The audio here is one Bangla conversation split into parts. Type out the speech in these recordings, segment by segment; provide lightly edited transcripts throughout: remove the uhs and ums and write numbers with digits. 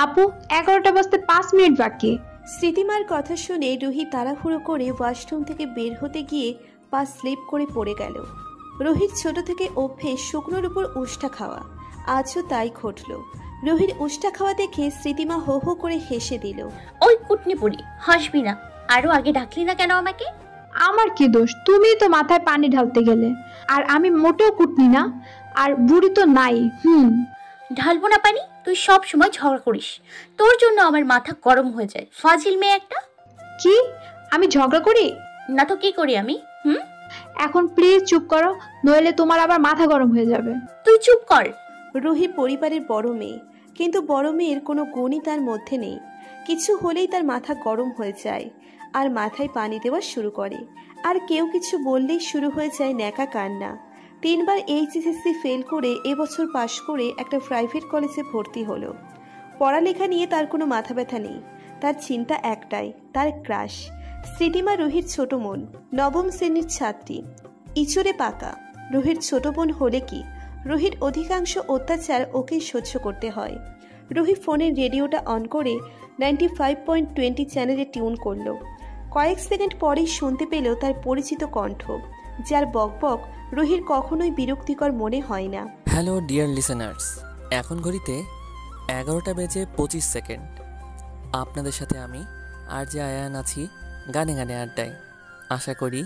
আপু 11টা বাজতে 5 মিনিট বাকি। স্মৃতিমার কথা শুনে রুহি তাড়াহুড়ো করে ওয়াশরুম থেকে বের হতে গিয়ে পা স্লিপ করে পড়ে গেল। রুহির ছোট থেকে অভ্যেস শুকনোর উপর উষ্টা খাওয়া, আজও তাই ঘটল। রুহির উষ্টা খাওয়া দেখে স্মৃতিমা হো হো করে হেসে দিল। ওই কুটনি পুরি, হাসবি না। আরো আগে ডাকলি না কেন আমাকে? আমার কি দোষ? তুমি তো মাথায় পানি ঢালতে গেলে। আর আমি মোটেও কুটনি না, আর বুড়ি তো নাই। ঢালবো না পানি? তুই সব সময় ঝগড়া করিস, তোর জন্য আমার মাথা গরম হয়ে যায়। ফাজিল মেয়ে একটা। কি? আমি ঝগড়া করি না তো কি করি আমি? এখন প্লিজ চুপ করো, নইলে তোমার আবার মাথা গরম হয়ে যাবে। তুই চুপ কর। রুহি পরিবারের বড় মেয়ে, কিন্তু বড় মেয়ের কোনো গুণই তার মধ্যে নেই। কিছু হলেই তার মাথা গরম হয়ে যায় আর মাথায় পানি দেওয়া শুরু করে। আর কেউ কিছু বললেই শুরু হয়ে যায় ন্যাকা কান্না। 3বার এইচএসসি ফেল করে এবছর পাশ করে একটা প্রাইভেট কলেজে ভর্তি হলো। পড়ালেখা নিয়ে তার কোনো মাথা ব্যথা নেই, তার চিন্তা একটাই, তার ক্রাশ। স্মৃতিমা রুহির ছোট বোন, 9ম শ্রেণীর ছাত্রী, ইচড়ে পাকা। রুহির ছোট বোন হলে কি, রুহির অধিকাংশ অত্যাচার ওকেই সহ্য করতে হয়। রুহি ফোনের রেডিওটা অন করে 95.20 চ্যানেলে টিউন করলো। কয়েক সেকেন্ড পরেই শুনতে পেল তার পরিচিত কণ্ঠ, যার বকবক রুহির কখনোই বিরক্তিকর মনে হয় না। হ্যালো ডিয়ার লিসেনার্স, এখন ঘড়িতে 11টা বেজে 25 সেকেন্ড। আপনাদের সাথে আমি আর যে আয়ান আছি গানে গানে আড্ডায়। আশা করি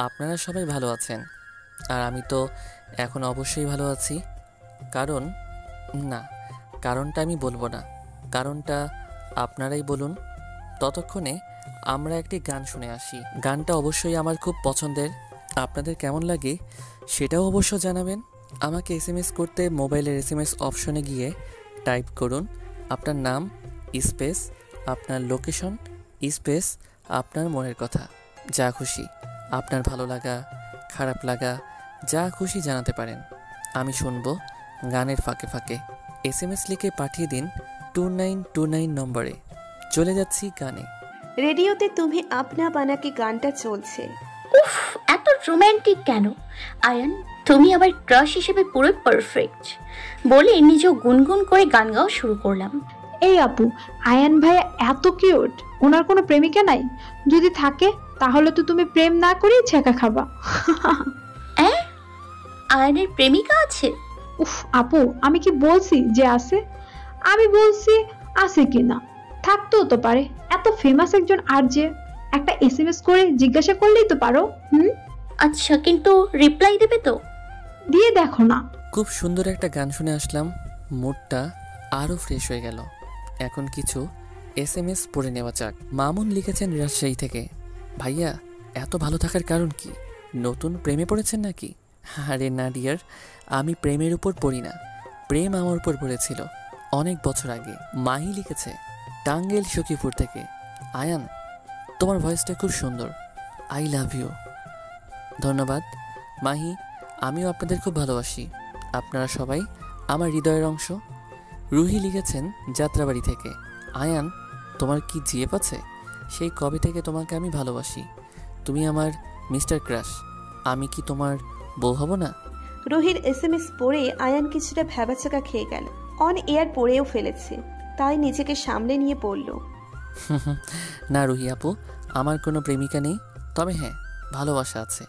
আপনারা সবাই ভালো আছেন, আর আমি তো এখন অবশ্যই ভালো আছি। কারণটা আমি বলবো না, কারণটা আপনারাই বলুন। ততক্ষণে আমরা একটি গান শুনে আসি। গানটা অবশ্যই আমার খুব পছন্দের। আপনাদের কেমন লাগে সেটাও অবশ্য জানাবেন। আমাকে SMS করতে মোবাইলের SMS অপশনে গিয়ে টাইপ করুন আপনার নাম স্পেস আপনার লোকেশন স্পেস আপনার মনের কথা। যা খুশি, আপনার ভালো লাগা খারাপ লাগা যা খুশি জানাতে পারেন। আমি শুনবো গানের ফাঁকে ফাঁকে। SMS লিখে পাঠিয়ে দিন 2929 নম্বরে। চলে যাচ্ছি গানে। রেডিওতে তুমি আপনা বানাকে গানটা চলছে। উফ, এত রোমান্টিক কেন? আয়ান, তুমি আমার ক্রাশ হিসেবে পুরো পারফেক্ট বলে নিজেও গুনগুন করে গান গাওয়া শুরু করলাম। এই আপু, আয়ান ভাইয়া এত কিউট, ওনার কোনো প্রেমিকা নাই? যদি থাকে তাহলে তো তুমি প্রেম না করেই ছেঁকা খাবা। আয়ানের প্রেমিকা আছে? উফ আপু, আমি কি বলছি যে আছে? আমি বলছি আছে কিনা। থাকতেও তো পারে, এত ফেমাস একজন আর যে একটা SMS করে জিজ্ঞাসা করলেই তো পারো। আচ্ছা, কিন্তু রিপ্লাই দেবে তো? দিয়ে দেখো না। খুব সুন্দর একটা গান শুনে আসলাম, মুডটা আরও ফ্রেশ হয়ে গেল। এখন কিছু SMS পড়ে নেওয়া যাক। মামুন লিখেছেন রাজশাহী থেকে, ভাইয়া এত ভালো থাকার কারণ কি? নতুন প্রেমে পড়েছেন নাকি? আরে না ডিয়ার, আমি প্রেমের উপর পড়ি না, প্রেম আমার উপর পড়েছিল অনেক বছর আগে। মাহি লিখেছে টাঙ্গাইল সখীপুর থেকে, আয়ান তোমার ভয়েসটা খুব সুন্দর, আই লাভ ইউ। ধন্যবাদ মাহি, আমিও আপনাদের খুব ভালোবাসি। আপনারা সবাই আমার হৃদয়ের অংশ। রুহি লিখেছেন যাত্রাবাড়ি থেকে, আয়ান তোমার কি জিএফ আছে? সেই কবে থেকে তোমাকে আমি ভালোবাসি, তুমি আমার মিস্টার ক্রাশ, আমি কি তোমার বউ হব না? রুহির SMS পড়ে আয়ান কিছুটা ভ্যাবাচাকা খেয়ে গেল। অন এয়ার পড়েও ফেলেছে, তাই নিজেকে সামলে নিয়ে পড়ল, না রুহি আপু, আমার কোনো প্রেমিকা নেই, তবে হ্যাঁ ভালোবাসা আছে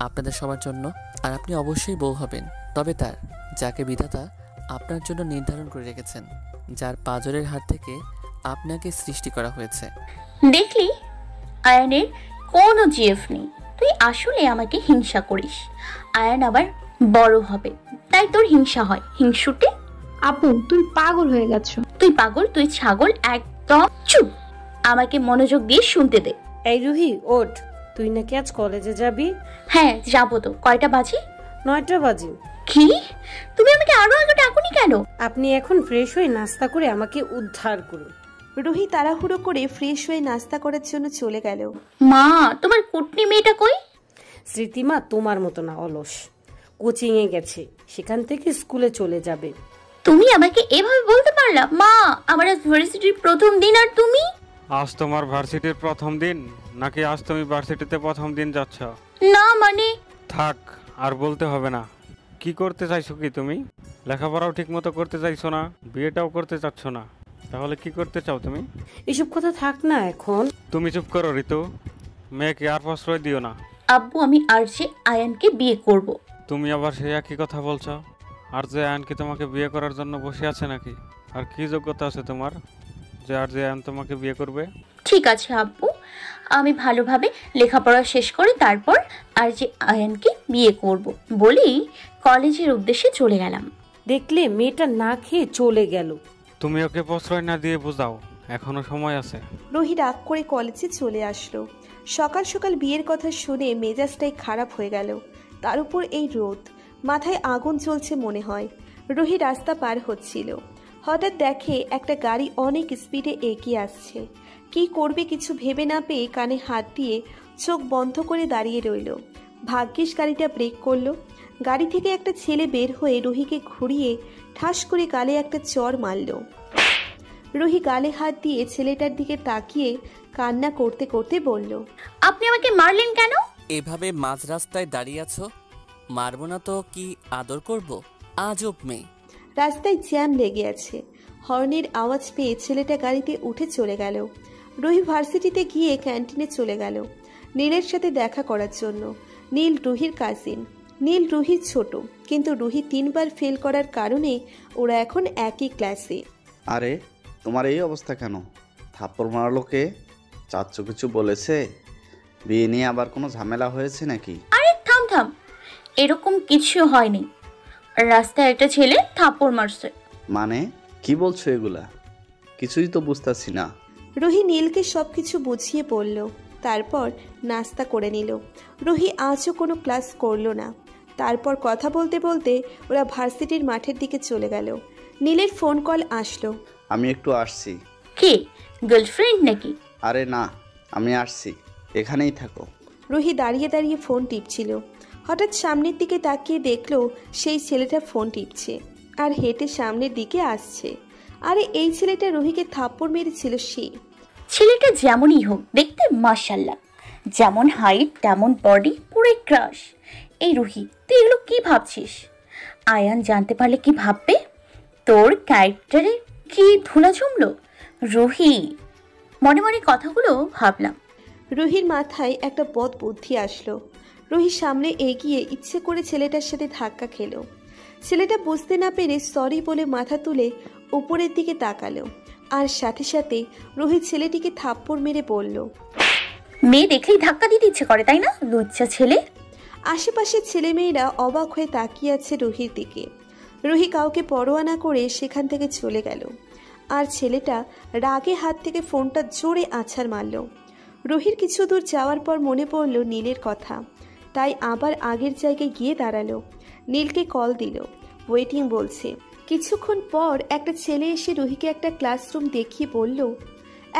আপনাদের সবার জন্য। আর আপনি অবশ্যই বউ হবেন, তবে তার যাকে বিধাতা আপনার জন্য নির্ধারণ করে রেখেছেন, যার পাঁজরের হাত থেকে আপনাকে সৃষ্টি করা হয়েছে। দেখলি, আয়ানের কোনো জিএফ নেই। তুই আসলে আমাকে হিংসা করিস। আয়ান আবার বড় হবে, তাই তোর হিংসা হয়। হিংসুটে আপু, তুমি পাগল হয়ে গেছো। তুই পাগল, তুই ছাগল, একদম চুপ। আমাকে মনোযোগ দিয়ে শুনতে দে। এই রুহি ওঠ, তুই নাকি আজ কলেজে যাবি? হ্যাঁ যাবো তো। কয়টা বাজে? 9টা বাজে। কি? তুমি আমাকে আরো আগে ডাকুনি কেন? আপনি এখন ফ্রেশ হয়ে নাস্তা করে আমাকে উদ্ধার করুন। রুহি তাড়াহুড়ো করে ফ্রেশ হয়ে নাস্তা করার জন্য চলে গেল। মা, তোমার কুটনি মেয়েটা কই? স্মৃতিমা তোমার মতো না, অলস। কোচিং এ গেছে, সেখান থেকে স্কুলে চলে যাবে। তুমি আমাকে এভাবে বলতে পারলা? মা, আমার আজ ভার্সিটির প্রথম দিন, আর তুমি? আজ তোমার ভার্সিটির প্রথম দিন নাকি আজ তুমি ভার্সিটিতে প্রথম দিন যাচ্ছ? না মানে। থাক, আর বলতে হবে না। কি করতে চাইছো কি তুমি? লেখাপড়াও ঠিক মতো করতে চাইছো না, বিয়েটাও করতে চাচ্ছ না। তাহলে কি করতে চাও তুমি? এসব কথা থাক না এখন। তুমি চুপ করো ঋতু, মেয়েকে আর প্রশ্রয় দিও না। আব্বু আমি আরজে আয়ানকে বিয়ে করব। তুমি আবার সেই একই কথা বলছো? আর যে আয়ন কি তোমাকে বিয়ে করার জন্য বসে আছে নাকি? আর কি যোগ্যতা আছে তোমার যে আর যে আয়ন তোমাকে বিয়ে করবে? ঠিক আছে আব্বু, আমি ভালোভাবে লেখাপড়া শেষ করে তারপর আরজে আয়ানকে বিয়ে করব বলেই কলেজের উদ্দেশ্যে চলে গেলাম। দেখলে মেয়েটা না খেয়ে চলে গেল। তুমি ওকে প্রশ্রয় না দিয়ে বোঝাও, এখনো সময় আছে। রুহি রাগ করে কলেজে চলে আসলো। সকাল সকাল বিয়ের কথা শুনে মেজাজটাই খারাপ হয়ে গেল। তার উপর এই রোদ, মাথায় আগুন জ্বলছে মনে হয়। রুহি রাস্তা পার হচ্ছিল, হঠাৎ দেখে একটা গাড়ি অনেক স্পিডে এগিয়ে আসছে। কি করবে কিছু ভেবে না পেয়ে কানে হাত দিয়ে চোখ বন্ধ করে দাঁড়িয়ে রইল। ভাগ্যিস গাড়িটা ব্রেক করলো। গাড়ি থেকে একটা ছেলে বের হয়ে রুহিকে ঘুরিয়ে ঠাস করে গালে একটা চড় মারল। রুহি গালে হাত দিয়ে ছেলেটার দিকে তাকিয়ে কান্না করতে করতে বলল, আপনি আমাকে মারলেন কেন? এভাবে মাঝ রাস্তায় দাঁড়িয়ে আছো, মারবো না তো কি আদর করব? আজব মেয়ে। রাস্তায় জ্যাম লেগে আছে। হর্নের আওয়াজ পেয়ে ছেলেটা গাড়িতে উঠে চলে গেল। রুহি ভার্সিটিতে গিয়ে ক্যান্টিনে চলে গেল নীলের সাথে দেখা করার জন্য। নীল রুহির কাজিন। নীল রুহির ছোট, কিন্তু রুহি 3 বার ফেল করার কারণে ওরা এখন একই ক্লাসে। আরে তোমার এই অবস্থা কেন? থাপ্পড় মারলো কে? চাচ্চু কিছু বলেছে? বিয়ে নিয়ে আবার কোনো ঝামেলা হয়েছে নাকি? আরে থাম থাম, এরকম কিছু হয়নি। রাস্তায় একটা ছেলে থাপ্পড় মারছে। মানে কি বলছো এগুলা? কিছুই তো বুঝতেছি না। রুহি নীলকে সবকিছু বুঝিয়ে বলল, তারপর নাস্তা করে নিল। রুহি আজও কোনো ক্লাস করলো না। তারপর কথা বলতে বলতে ওরা ভার্সিটির মাঠের দিকে চলে গেল। নীলের ফোন কল আসলো। আমি একটু আসছি। কে, গার্লফ্রেন্ড নাকি? আরে না, আমি আসছি, এখানেই থাকো। রুহি দাঁড়িয়ে দাঁড়িয়ে ফোন টিপছিল। হঠাৎ সামনের দিকে তাকিয়ে দেখলো সেই ছেলেটা ফোন টিপছে আর হেঁটে সামনের দিকে আসছে। আরে এই ছেলেটা রুহিকে থাপ্পড় মেরেছিল সে। ছেলেটা যেমনই হোক দেখতে মাশাআল্লাহ, যেমন হাইট তেমন বডি, পুরো ক্রাশ। এই রুহি, তুই এগুলো কি ভাবছিস? আয়ান জানতে পারলে কি ভাববে? তোর ক্যারেক্টারে কি ধুলা জমলো? রুহি, মনে মনে কথাগুলো ভাবলাম। রুহির মাথায় একটা বদ বুদ্ধি আসলো। রুহি সামনে এগিয়ে ইচ্ছে করে ছেলেটার সাথে ধাক্কা খেলো। ছেলেটা বুঝতে না পেরে সরি বলে মাথা তুলে উপরের দিকে তাকালো, আর সাথে সাথে রুহি ছেলেটিকে থাপ্পড় মেরে বলল, মেয়ে দেখলেই ধাক্কা দিতে ইচ্ছে করে তাই না, লুচ্চা ছেলে? আশেপাশের ছেলেমেয়েরা অবাক হয়ে তাকিয়ে আছে রুহির দিকে। রুহি কাউকে পরোয়া না করে সেখান থেকে চলে গেল, আর ছেলেটা রাগে হাত থেকে ফোনটা জোরে আছাড় মারল। রুহির কিছু দূর যাওয়ার পর মনে পড়ল নীলের কথা, তাই আবার আগের জায়গায় গিয়ে দাঁড়ালো। নীলকে কল দিল, ওয়েটিং বলছে। কিছুক্ষণ পর একটা ছেলে এসে রুহিকে একটা ক্লাসরুম দেখিয়ে বলল,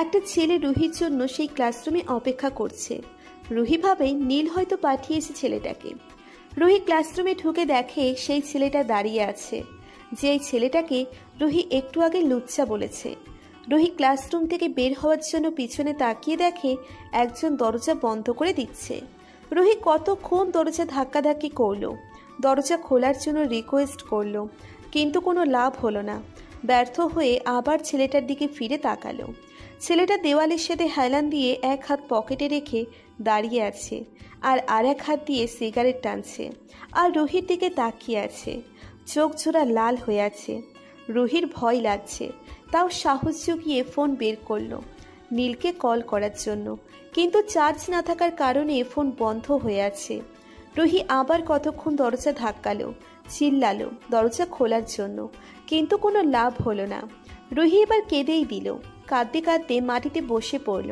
একটা ছেলে রুহির জন্য সেই ক্লাসরুমে অপেক্ষা করছে। রুহি ভাবে নীল হয়তো পাঠিয়েছে ছেলেটাকে। রুহি ক্লাসরুমে ঢুকে দেখে সেই ছেলেটা দাঁড়িয়ে আছে, যেই ছেলেটাকে রুহি একটু আগে লুচ্চা বলেছে। রুহি ক্লাসরুম থেকে বের হওয়ার জন্য পিছনে তাকিয়ে দেখে একজন দরজা বন্ধ করে দিচ্ছে। রুহি কতক্ষণ দরজা ধাক্কাধাক্কি করলো, দরজা খোলার জন্য রিকোয়েস্ট করলো, কিন্তু কোনো লাভ হলো না। ব্যর্থ হয়ে আবার ছেলেটার দিকে ফিরে তাকালো। ছেলেটা দেওয়ালের সাথে হেলান দিয়ে এক হাত পকেটে রেখে দাঁড়িয়ে আছে, আর এক হাত দিয়ে সিগারেট টানছে, আর রুহির দিকে তাকিয়ে আছে। চোখ জোড়া লাল হয়ে আছে। রুহির ভয় লাগছে, তাও সাহস জুগিয়ে ফোন বের করলো নীলকে কল করার জন্য, কিন্তু চার্জ না থাকার কারণে ফোন বন্ধ হয়ে আছে। রুহি আবার কতক্ষণ দরজা ধাক্কালো, চিল্লালো দরজা খোলার জন্য, কিন্তু কোনো লাভ হলো না। রুহি এবার কেঁদেই দিল। কাঁদতে কাঁদতে মাটিতে বসে পড়ল।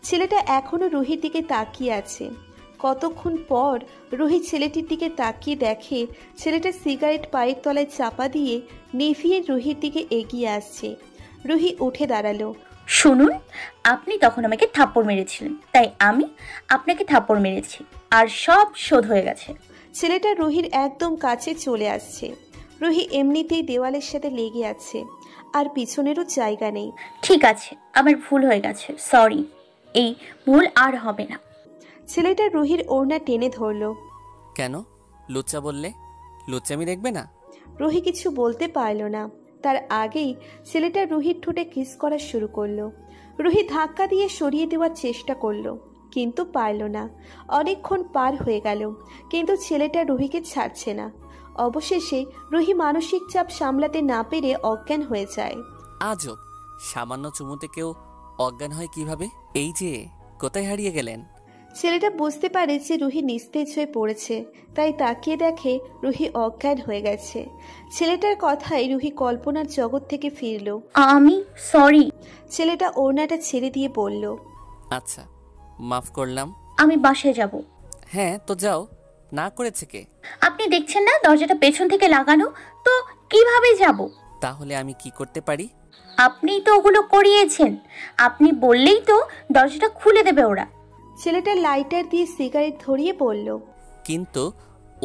ছেলেটা এখনো রুহির দিকে তাকিয়ে আছে। কতক্ষণ পর রুহি ছেলেটির দিকে তাকিয়ে দেখে ছেলেটা সিগারেট পায়ের তলায় চাপা দিয়ে নিভিয়ে রুহির দিকে এগিয়ে আসছে। রুহি উঠে দাঁড়ালো। শুনুন, আপনি তখন আমাকে থাপ্পড় মেরেছিলেন, তাই আমি আপনাকে থাপ্পড় মেরেছি, আর সব শোধ হয়ে গেছে। ছেলেটা রুহির একদম কাছে চলে আসছে। রুহি এমনিতেই দেওয়ালের সাথে লেগে আছে, আর পিছনেরও জায়গা নেই। ঠিক আছে, আমার ভুল হয়ে গেছে, সরি, এই ভুল আর হবে না। ছেলেটা রুহির ওড়না টেনে ধরলো। কেন লুচ্চা বললে? লুচ্চামি দেখবে না? রুহি কিছু বলতে পারল না। তার আগেই ছেলেটা রুহির ঠোঁটে কিস করা শুরু করলো। রুহি ধাক্কা দিয়ে সরিয়ে দেওয়ার চেষ্টা করলো, কিন্তু পারল না। অনেকক্ষণ পার হয়ে গেল, কিন্তু ছেলেটা রুহিকে ছাড়ছে না। অবশেষে রুহি মানসিক চাপ সামলাতে না পেরে অজ্ঞান হয়ে যায়। আজব, সামান্য চুমুতে কেউ অজ্ঞান হয় কিভাবে? এই যে, কোথায় হারিয়ে গেলেন? ছেলেটা বুঝতে পারে যে রুহি নিস্তেজ হয়ে পড়েছে, তাই তাকিয়ে দেখে রুহি অজ্ঞান হয়ে গেছে। ছেলেটার কথায় রুহি কল্পনার জগৎ থেকে ফিরল। আমি সরি। ছেলেটা ওড়নাটা ছেড়ে দিয়ে বলল, আচ্ছা, মাফ করলাম। আমি বাসায় যাব। হ্যাঁ তো যাও, না করেছে কে? আপনি দেখছেন না দরজাটা পেছন থেকে লাগানো, তো কিভাবে যাব? তাহলে আমি কি করতে পারি? আপনিই তো ওগুলো করিয়েছেন, আপনি বললেই তো দরজাটা খুলে দেবে ওরা। ছেলেটা লাইটার দিয়ে সিগারেট ধরিয়ে বলল, কিন্তু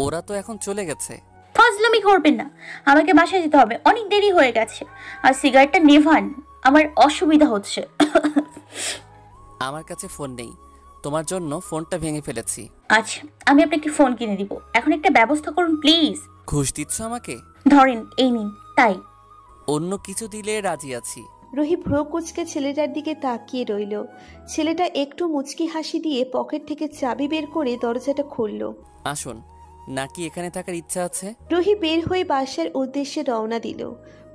ওরা তো এখন চলে গেছে। ফাজলামি করবেন না, আমাকে বাসায় যেতে হবে, অনেক দেরি হয়ে গেছে। আর সিগারেটটা নেভান, আমার অসুবিধা হচ্ছে। আমার কাছে ফোন নেই, তোমার জন্য ফোনটা ভেঙে ফেলেছি। আচ্ছা, আমি আপনাকে ফোন কিনে দিব, এখন একটা ব্যবস্থা করুন প্লিজ। ঘুষ দিচ্ছ আমাকে? ধরেন এই নিন। তাই অন্য কিছু দিলে রাজি আছি। রুহি ভ্রু কুঁচকে ছেলেটার দিকে তাকিয়ে রইল। ছেলেটা একটু মুচকি হাসি দিয়ে পকেট থেকে চাবি বের করে দরজাটা খুলল। আসুন, নাকি এখানে থাকার ইচ্ছা আছে? রুহি বের হয়ে বাসার উদ্দেশ্যে রওনা দিল।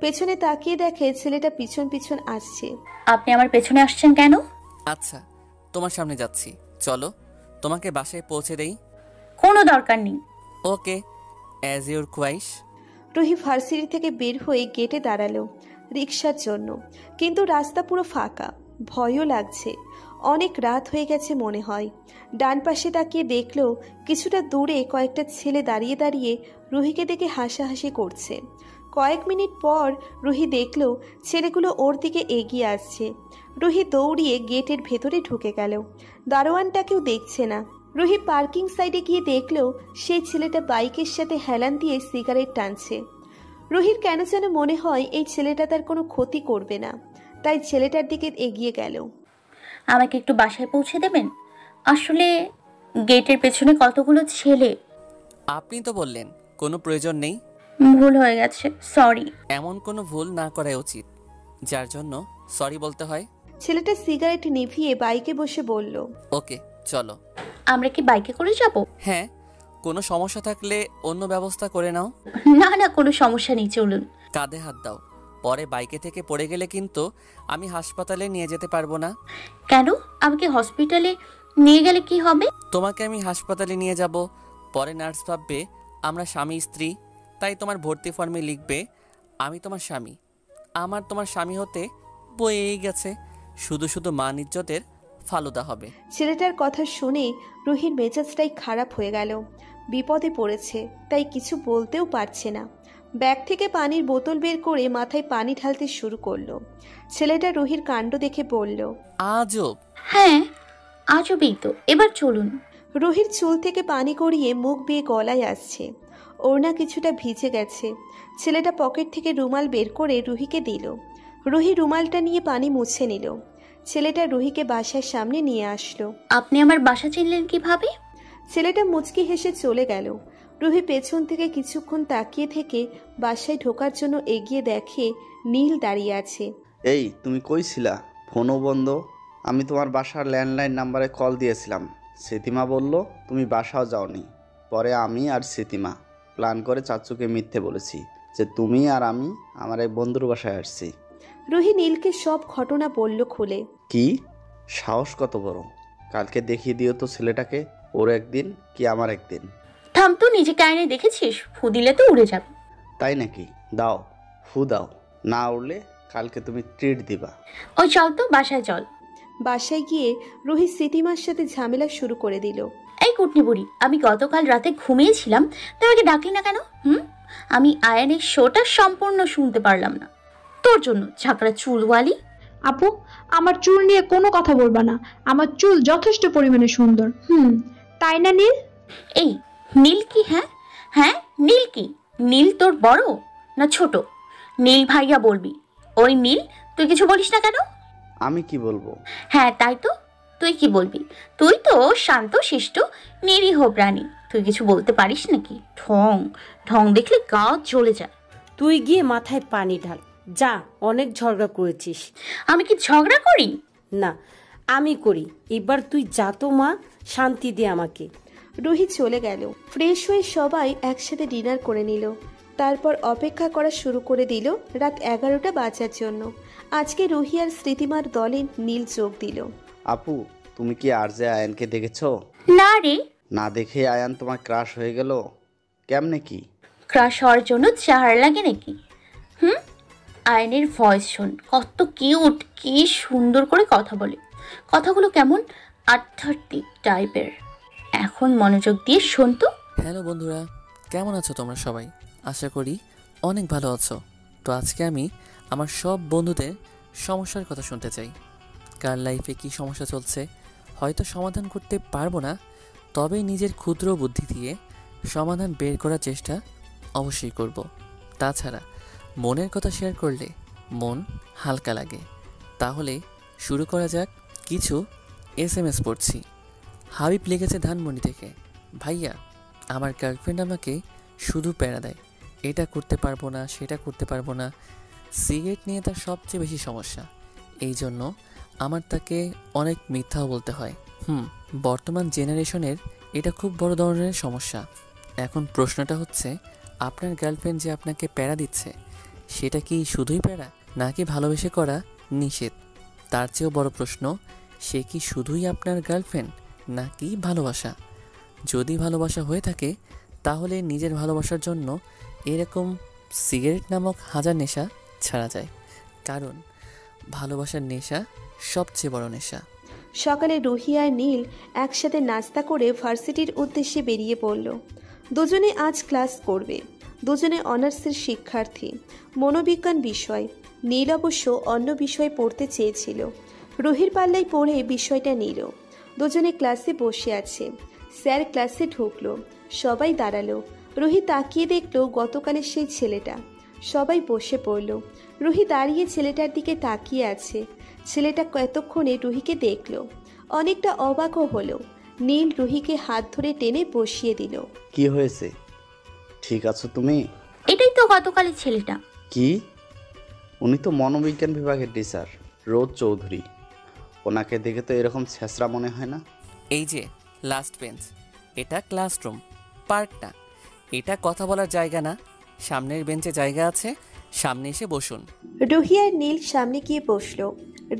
পেছনে তাকিয়ে দেখে ছেলেটা পিছন পিছন আসছে। আপনি আমার পেছনে আসছেন কেন? আচ্ছা, তোমার সামনে যাচ্ছি, চলো তোমাকে বাসায় পৌঁছে দেই। কোনো দরকার নেই। ওকে, অ্যাজ ইউর কোয়াইশ। রুহি ভার্সিটি থেকে বের হয়ে গেটে দাঁড়ালো রিক্সার জন্য, কিন্তু রাস্তা পুরো ফাঁকা। ভয়ও লাগছে, অনেক রাত হয়ে গেছে মনে হয়। ডান পাশে তাকিয়ে দেখলো কিছুটা দূরে কয়েকটা ছেলে দাঁড়িয়ে দাঁড়িয়ে রুহিকে দেখে হাসাহাসি করছে। কয়েক মিনিট পর রুহি দেখলো ছেলেগুলো ওর দিকে এগিয়ে আসছে। রুহি দৌড়িয়ে গেটের ভেতরে ঢুকে গেল। দারোয়ানটাকেও দেখছে না। রুহি পার্কিং সাইডে গিয়ে দেখলো সেই ছেলেটা বাইকের সাথে হেলান দিয়ে সিগারেট টানছে। রুহির কেন যেন মনে হয় এই ছেলেটা তার কোনো ক্ষতি করবে না, তাই ছেলেটার দিকে এগিয়ে গেল। আমাকে একটু বাসায় পৌঁছে দেবেন? আসলে গেটের পেছনে কতগুলো ছেলে। আপনি তো বললেন কোনো প্রয়োজন নেই। ভুল হয়ে গেছে, সরি। এমন কোনো ভুল না করাই উচিত যার জন্য সরি বলতে হয়। ছেলেটা সিগারেট নিভিয়ে বাইকে বসে বলল, ওকে চলো। আমরা কি বাইকে করে যাব? হ্যাঁ, কোনো সমস্যা থাকলে অন্য ব্যবস্থা করে নাও। না না, কোনো সমস্যা নেই, চলুন। কাঁধে হাত দাও, পরে বাইকে থেকে পড়ে গেলে কিন্তু আমি হাসপাতালে নিয়ে যেতে পারবো না। কেন? আমাকে হসপিটালে নিয়ে গেলে কি হবে? তোমাকে আমি হাসপাতালে নিয়ে যাব, পরে নার্স ভাববে আমরা স্বামী স্ত্রী, তাই তোমার ভর্তি ফর্মে লিখবে আমি তোমার স্বামী। আমার তোমার স্বামী হতে বয়েই গেছে, শুধু শুধু মান ইজ্জতের ফালুদা হবে। ছেলেটার কথা শুনে রুহির মেজাজটাই খারাপ হয়ে গেল। বিপদে পড়েছে, তাই কিছু বলতেও পারছে না। ব্যাগ থেকে পানির বোতল বের করে মাথায় পানি ঢালতে শুরু করলো। ছেলেটা রুহির কাণ্ড দেখে বলল, আজব। হ্যাঁ, আজবই তো। এবার চলুন। রুহির চুল থেকে পানি গড়িয়ে মুখ বেয়ে গলায় আসছে। ওড়না কিছুটা ভিজে গেছে। ছেলেটা পকেট থেকে রুমাল বের করে রুহিকে দিল। রুহি রুমালটা নিয়ে পানি মুছে নিল। ছেলেটা রুহিকে বাসার সামনে নিয়ে আসলো। আপনি আমার বাসা চিনলেন কিভাবে? ছেলেটা মুচকি হেসে চলে গেল। রুহি পেছন থেকে কিছুক্ষণ তাকিয়ে থেকে বাসায় ঢোকার জন্য এগিয়ে দেখে নীল দাঁড়িয়ে আছে। এই তুমি কই ছিলা? ফোনও বন্ধ। আমি তোমার বাসার ল্যান্ডলাইন নাম্বারে কল দিয়েছিলাম, স্মৃতিমা বলল তুমি বাসাও যাওনি। পরে আমি আর স্মৃতিমা প্ল্যান করে চাচুকে মিথ্যে বলেছি যে তুমি আর আমি আমার এক বন্ধুর বাসায় আসছি। রুহি নীলকে সব ঘটনা বলল খুলে। কি সাহস কত বড়! কালকে দেখিয়ে দিও তো ছেলেটাকে, ওর একদিন কি আমার একদিন। থাম তো, নিজেকে আয়নায় দেখেছিস? ফু দিলে তো উড়ে যাবে। তাই নাকি? দাও, ফু দাও। না উঠলে কালকে তুমি ট্রিট দিবা। ওই চল তো, বাসায় চল। বাসায় গিয়ে রুহি স্মৃতিমার সাথে ঝামেলা শুরু করে দিল। এই কুটনি বুড়ি, আমি গতকাল রাতে ঘুমিয়েছিলাম, তুই আমাকে ডাকলি না কেন? আমি আয়ানের শোটা সম্পূর্ণ শুনতে পারলাম না। তোর জন্য ঝাঁকড়া চুলওয়ালি। আপু, আমার চুল নিয়ে কোনো কথা বলবা না। আমার চুল যথেষ্ট পরিমাণে সুন্দর। তাই না নীল? এই নীল কি? হ্যাঁ হ্যাঁ, নীল কি? নীল তোর বড় না ছোট? নীল ভাইয়া বলবি। ওই নীল, তুই কিছু বলিস না কেন? আমি কি বলবো? হ্যাঁ তাই তো, তুই কি বলবি? তুই তো শান্ত শিষ্ট নিরীহ প্রাণী, তুই কিছু বলতে পারিস নাকি? ঢং ঢং দেখলে গা জ্বলে যায়। তুই গিয়ে মাথায় পানি ঢাল। যা, অনেক ঝগড়া করেছিস। আমি কি ঝগড়া করি? না, আমি করি। এবার তুই যা তো মা, শান্তি দে আমাকে। রুহি চলে গেল। ফ্রেশ হয়ে সবাই একসাথে ডিনার করে নিল। তারপর অপেক্ষা করা শুরু করে দিল রাত 11টা বাজার জন্য। আজকে রুহি আর স্মৃতিমার দলে নীল যোগ দিল। আপু, তুমি কি আরজে আয়ানকে দেখেছো? না রে। না দেখে আয়ান তোমার ক্রাশ হয়ে গেল কেমনে কি? ক্রাশ হওয়ার জন্য চার লাগে নাকি? আয়নের ভয়েস শোন, কত কিউট, কি সুন্দর করে কথা বলে। কথাগুলো কেমন আধ্যাত্মিক টাইপের। এখন মনোযোগ দিয়ে শোন তো। হ্যালো বন্ধুরা, কেমন আছো তোমরা সবাই? আশা করি অনেক ভালো আছো। তো আজকে আমি আমার সব বন্ধুদের সমস্যার কথা শুনতে চাই। কার লাইফে কি সমস্যা চলছে হয়তো সমাধান করতে পারবো না, তবে নিজের ক্ষুদ্র বুদ্ধি দিয়ে সমাধান বের করার চেষ্টা অবশ্যই করব। তাছাড়া মনের কথা শেয়ার করলে মন হালকা লাগে। তাহলে শুরু করা যাক। কিছু SMS পড়ছি। হাবিব লিখেছে ধানমন্ডি থেকে, ভাইয়া আমার গার্লফ্রেন্ড আমাকে শুধু প্যারা দেয়, এটা করতে পারবো না, সেটা করতে পারবো না। সিগারেট নিয়ে তার সবচেয়ে বেশি সমস্যা, এই জন্য আমার তাকে অনেক মিথ্যাও বলতে হয়। বর্তমান জেনারেশনের এটা খুব বড় ধরনের সমস্যা। এখন প্রশ্নটা হচ্ছে, আপনার গার্লফ্রেন্ড যে আপনাকে প্যারা দিচ্ছে সেটা কি শুধুই প্যারা, নাকি ভালোবেসে করা নিষেধ? তার চেয়েও বড় প্রশ্ন, সে কি শুধুই আপনার গার্লফ্রেন্ড নাকি ভালোবাসা? যদি ভালোবাসা হয়ে থাকে তাহলে নিজের ভালোবাসার জন্য এরকম সিগারেট নামক হাজার নেশা ছাড়া যায়, কারণ ভালোবাসার নেশা সবচেয়ে বড় নেশা। সকালে রুহি আর নীল একসাথে নাস্তা করে ভার্সিটির উদ্দেশ্যে বেরিয়ে পড়ল। দুজনে আজ ক্লাস করবে। দুজনে অনার্সের শিক্ষার্থী, মনোবিজ্ঞান বিষয়। নীল অবশ্য অন্য বিষয় পড়তে চেয়েছিল। রুহির পাল্লায় পড়ে বিষয়টা নিল। দুজনে ক্লাসে বসে আছে। স্যার ক্লাসে ঢুকলো, সবাই দাঁড়ালো। রুহি তাকিয়ে দেখলো গতকালের সেই ছেলেটা। সবাই বসে পড়ল। রুহি দাঁড়িয়ে ছেলেটার দিকে তাকিয়ে আছে। ছেলেটা কতক্ষণে রুহিকে দেখলো, অনেকটা অবাকও হলো। নীল রুহিকে হাত ধরে টেনে বসিয়ে দিল। কি হয়েছে, ঠিক আছো তুমি? এটাই তো গতকালের ছেলেটা। কি? উনি তো মনোবিজ্ঞান বিভাগের টিচার, রোজ চৌধুরী। ওনাকে দেখে তো এরকম ছেঁচড়া মনে হয় না। এই যে লাস্ট বেঞ্চ, এটা ক্লাসরুম, পার্ক না। এটা কথা বলার জায়গা না। সামনের বেঞ্চে জায়গা আছে, সামনে এসে বসুন। রুহি আর নীল সামনে গিয়ে বসলো।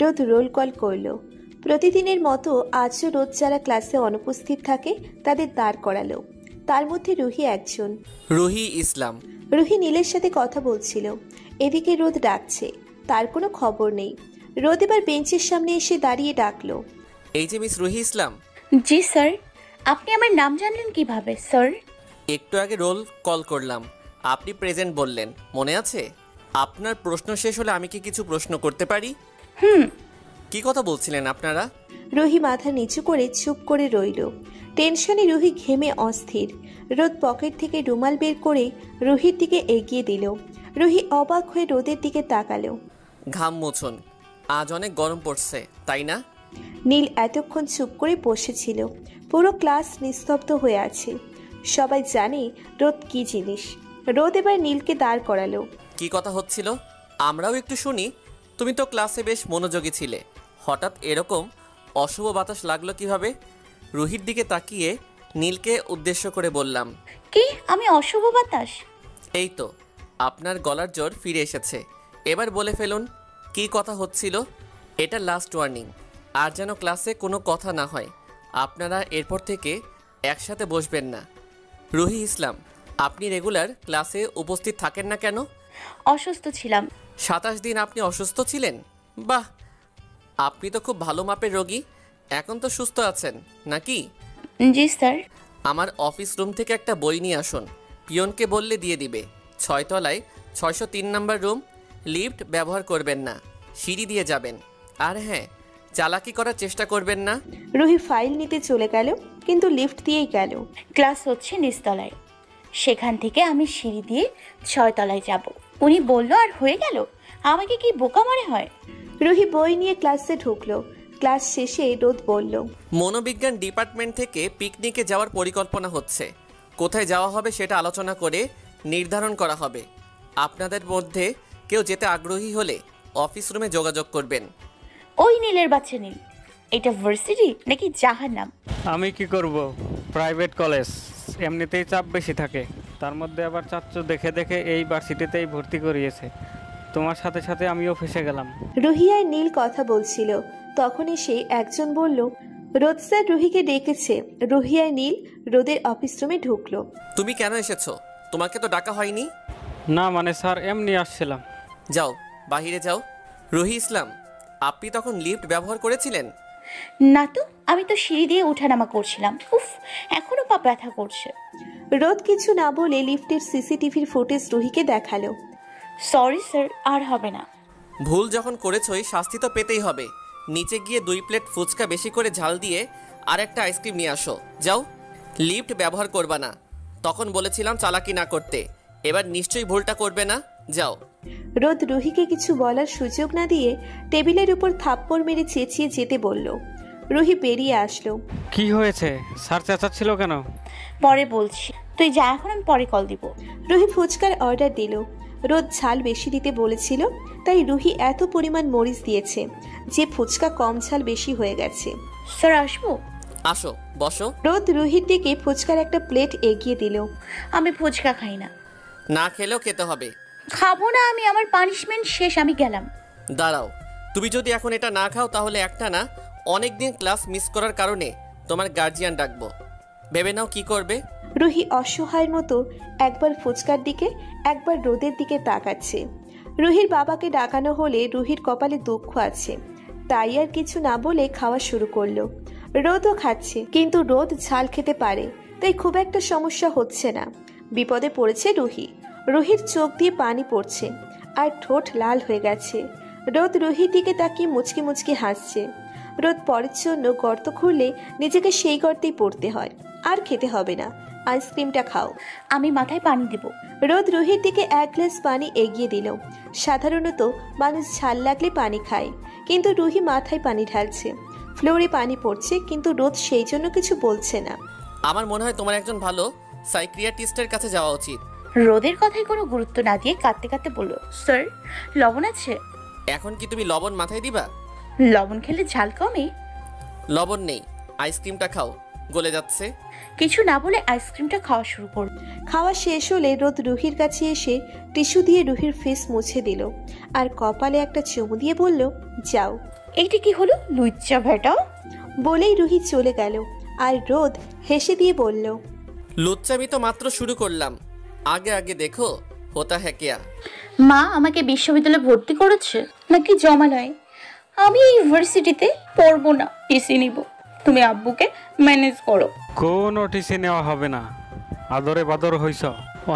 রোদ রোল কল করলো। প্রতিদিনের মতো আজও রোদ যারা ক্লাসে অনুপস্থিত থাকে তাদের দাঁড় করালো। তার মধ্যে রুহি একজন। রুহি ইসলাম। রুহি নীলের সাথে কথা বলছিল। এদিকে রোদ ডাকছে, তার কোনো খবর নেই। রোদ এবার বেঞ্চের সামনে এসে দাঁড়িয়ে ডাকলো, এই যে মিস রুহি ইসলাম। জি স্যার। আপনি আমার নাম জানলেন কিভাবে স্যার? একটু আগে রোল কল করলাম, আপনি প্রেজেন্ট বললেন, মনে আছে? আপনার প্রশ্ন শেষ হলে আমি কি কিছু প্রশ্ন করতে পারি? কি কথা বলছিলেন আপনারা? রুহি মাথা নিচু করে চুপ করে রইল। টেনশনে রুহি ঘেমে অস্থির। রোদ পকেট থেকে রুমাল বের করে রুহির দিকে এগিয়ে দিল। রুহি অবাক হয়ে রোদের দিকে তাকালো। ঘাম মোছন, আজ অনেক গরম পড়ছে তাই না? নীল এতক্ষণ চুপ করে বসেছিল। পুরো ক্লাস নিস্তব্ধ হয়ে আছে। সবাই জানে রোদ কি জিনিস। রোদ এবার নীলকে দাঁড় করালো। কি কথা হচ্ছিল আমরাও একটু শুনি। তুমি তো ক্লাসে বেশ মনোযোগী ছিলে, হঠাৎ এরকম অশুভ বাতাস লাগলো কিভাবে? রুহির দিকে তাকিয়ে নীলকে উদ্দেশ্য করে বললাম, কি আমি অশুভ বাতাস? এই তো আপনার গলার জোর ফিরে এসেছে, এবার বলে ফেলুন কি কথা হচ্ছিল। এটা লাস্ট ওয়ার্নিং, আর যেন ক্লাসে কোনো কথা না হয়। আপনারা এরপর থেকে একসাথে বসবেন না। রুহি ইসলাম, আপনি রেগুলার ক্লাসে উপস্থিত থাকেন না কেন? অসুস্থ ছিলাম। 27 দিন আপনি অসুস্থ ছিলেন? বাহ, আপনি তো খুব ভালো মাপের রোগী। এখন তো সুস্থ আছেন নাকি? জি স্যার। আমার অফিস রুম থেকে একটা বই নিয়ে আসুন, পিয়নকে বললে দিয়ে দিবে। 6 তলায় 603 নম্বর রুম। লিফট ব্যবহার করবেন না, সিঁড়ি দিয়ে যাবেন। আর হ্যাঁ, চালাকি করার চেষ্টা করবেন না। রুহি ফাইল নিতে চলে গেল, কিন্তু লিফট দিয়েই গেল। ক্লাস হচ্ছে নিচতলায়, সেখান থেকে আমি সিঁড়ি দিয়ে 6 তলায় যাব। উনি বলল আর হয়ে গেল। আমাকে কি বোকা মনে হয়? রুহি বই নিয়ে ক্লাসে ঢুকলো। ক্লাস শেষে রোদ বলল, মনোবিজ্ঞান ডিপার্টমেন্ট থেকে পিকনিকে যাওয়ার পরিকল্পনা হচ্ছে। কোথায় যাওয়া হবে সেটা আলোচনা করে নির্ধারণ করা হবে। আপনাদের মধ্যে কেউ যেতে আগ্রহী হলে অফিস রুমে যোগাযোগ করবেন। ওই নীলের বাচ্চা নীল, এটা ভার্সিটি নাকি জাহান্নাম? আমি কি করব, প্রাইভেট কলেজ, এমনিতেই চাপ বেশি থাকে, তার মধ্যে আবার চাচ্চু দেখে দেখে এই ভার্সিটিতেই ভর্তি করিয়েছে। তোমার সাথে সাথে আমিও ফেসে গেলাম। রুহি আর নীল কথা বলছিল, তখন এসে একজন বলল, রোদ স্যার রুহিকে ডেকেছে। রুহি আর নীল রোদের অফিস রুমে ঢুকলো। তুমি কেন এসেছো? তোমাকে তো ডাকা হয়নি। না মানে স্যার, এমনি আসছিলাম। যাও, বাহিরে যাও। রুহি ইসলাম, আপনি তখন লিফট ব্যবহার করেছিলেন? না তো, আমি তো সিঁড়ি দিয়ে ওঠানামা করছিলাম। উফ, এখনো পা ব্যথা করছে। রোদ কিছু না বলে লিফটের সিসিটিভির ফুটেজ রুহিকে দেখালো। সরি স্যার, আর হবে না। ভুল যখন করেছই শাস্তি তো পেতেই হবে। নিচে গিয়ে 2 প্লেট ফুচকা বেশি করে ঝাল দিয়ে আর একটা আইসক্রিম নিয়ে আসো। যাও। লিফট ব্যবহার করবা না, তখন বলেছিলাম চালাকি না করতে। এবার নিশ্চয়ই ভুলটা করবে না। যাও। রোদ রুহিকে কিছু বলার সুযোগ না দিয়ে টেবিলের উপর থাপ্পড় মেরে চেঁচিয়ে যেতে বলল। রুহি বেরিয়ে আসলো। কি হয়েছে? স্যার চেঁচাচ্ছিল কেন? পরে বলছি, তুই যা, এখন আমি পরে কল দিব। রুহি ফুচকার অর্ডার দিল। রোদ ঝাল বেশি দিতে বলেছিল, তাই রুহি এত পরিমাণ মরিচ দিয়েছে যে ফুচকা কম ঝাল বেশি হয়ে গেছে। স্যার আসবো? আসো, বসো। রোদ রুহির দিকে ফুচকার একটা প্লেট এগিয়ে দিল। আমি ফুচকা খাই না। না খেলেও খেতে হবে। খাবো না আমি, আমার পানিশমেন্ট শেষ, আমি গেলাম। দাঁড়াও, তুমি যদি এখন এটা না খাও তাহলে একটা না অনেক দিন ক্লাস মিস করার কারণে তোমার গার্জিয়ান ডাকবো। ভেবে নাও কি করবে। রুহি অসহায়ের মতো একবার ফুচকার দিকে একবার রোদের দিকে তাকাচ্ছে। রুহির বাবাকে ডাকানো হলে রুহির কপালে দুঃখ আছে, তাই আর কিছু না বলে খাওয়া শুরু করলো। রোদও খাচ্ছে, কিন্তু রোদ ঝাল খেতে পারে, তাই খুব একটা সমস্যা হচ্ছে না। বিপদে পড়েছে রুহি। রুহির চোখ দিয়ে পানি পড়ছে আর ঠোঁট লাল হয়ে গেছে। রোদ রুহির দিকে তাকিয়ে মুচকি মুচকি হাসছে। রোদ পরের জন্য গর্ত খুললে নিজেকে সেই গর্তেই পড়তে হয়। আর খেতে হবে না, আইসক্রিমটা খাও। আমি মাথায় পানি দেব। রোদ রুহির দিকে 1 গ্লাস পানি এগিয়ে দিল। সাধারণত মানুষ ঝাল লাগলে পানি খায়, কিন্তু রুহি মাথায় পানি ঢালছে। ফ্লোরে পানি পড়ছে, কিন্তু রোদ সেই জন্য কিছু বলছে না। আমার মনে হয় তোমার একজন ভালো সাইকিয়াট্রিস্টের কাছে যাওয়া উচিত। রোদের কথায় কোনো গুরুত্ব না দিয়ে কাঁদতে কাঁদতে বলল, স্যার লবণ আছে? এখন কি তুমি লবণ মাথায় দিবা? লবণ খেলে ঝাল কমে? লবণ নেই, আইসক্রিমটা খাও, গলে যাচ্ছে। কিছু না বলে আইসক্রিমটা খাওয়া শুরু করল। খাওয়া শেষ হলে রোদ রুহির কাছে এসে টিস্যু দিয়ে রুহির ফেস মুছে দিল আর কপালে একটা চুমু দিয়ে বলল, যাও। এইটা কি হলো লুচ্চা ভেটা? বলেই রুহি চলে গেল। আর রোদ হেসে দিয়ে বলল, লুচ্চামি তো মাত্র শুরু করলাম, আগে আগে দেখো হোতা হ্যাকিয়া। মা আমাকে বিশ্ববিদ্যালয়ে ভর্তি করেছে নাকি জমালয়? আমি এই ইউনিভার্সিটিতে পড়বো না, টিসি নিব। তুমি আব্বুকে ম্যানেজ করো। কোনো টিসি নেওয়া হবে না। আদরে বাদর হইছ,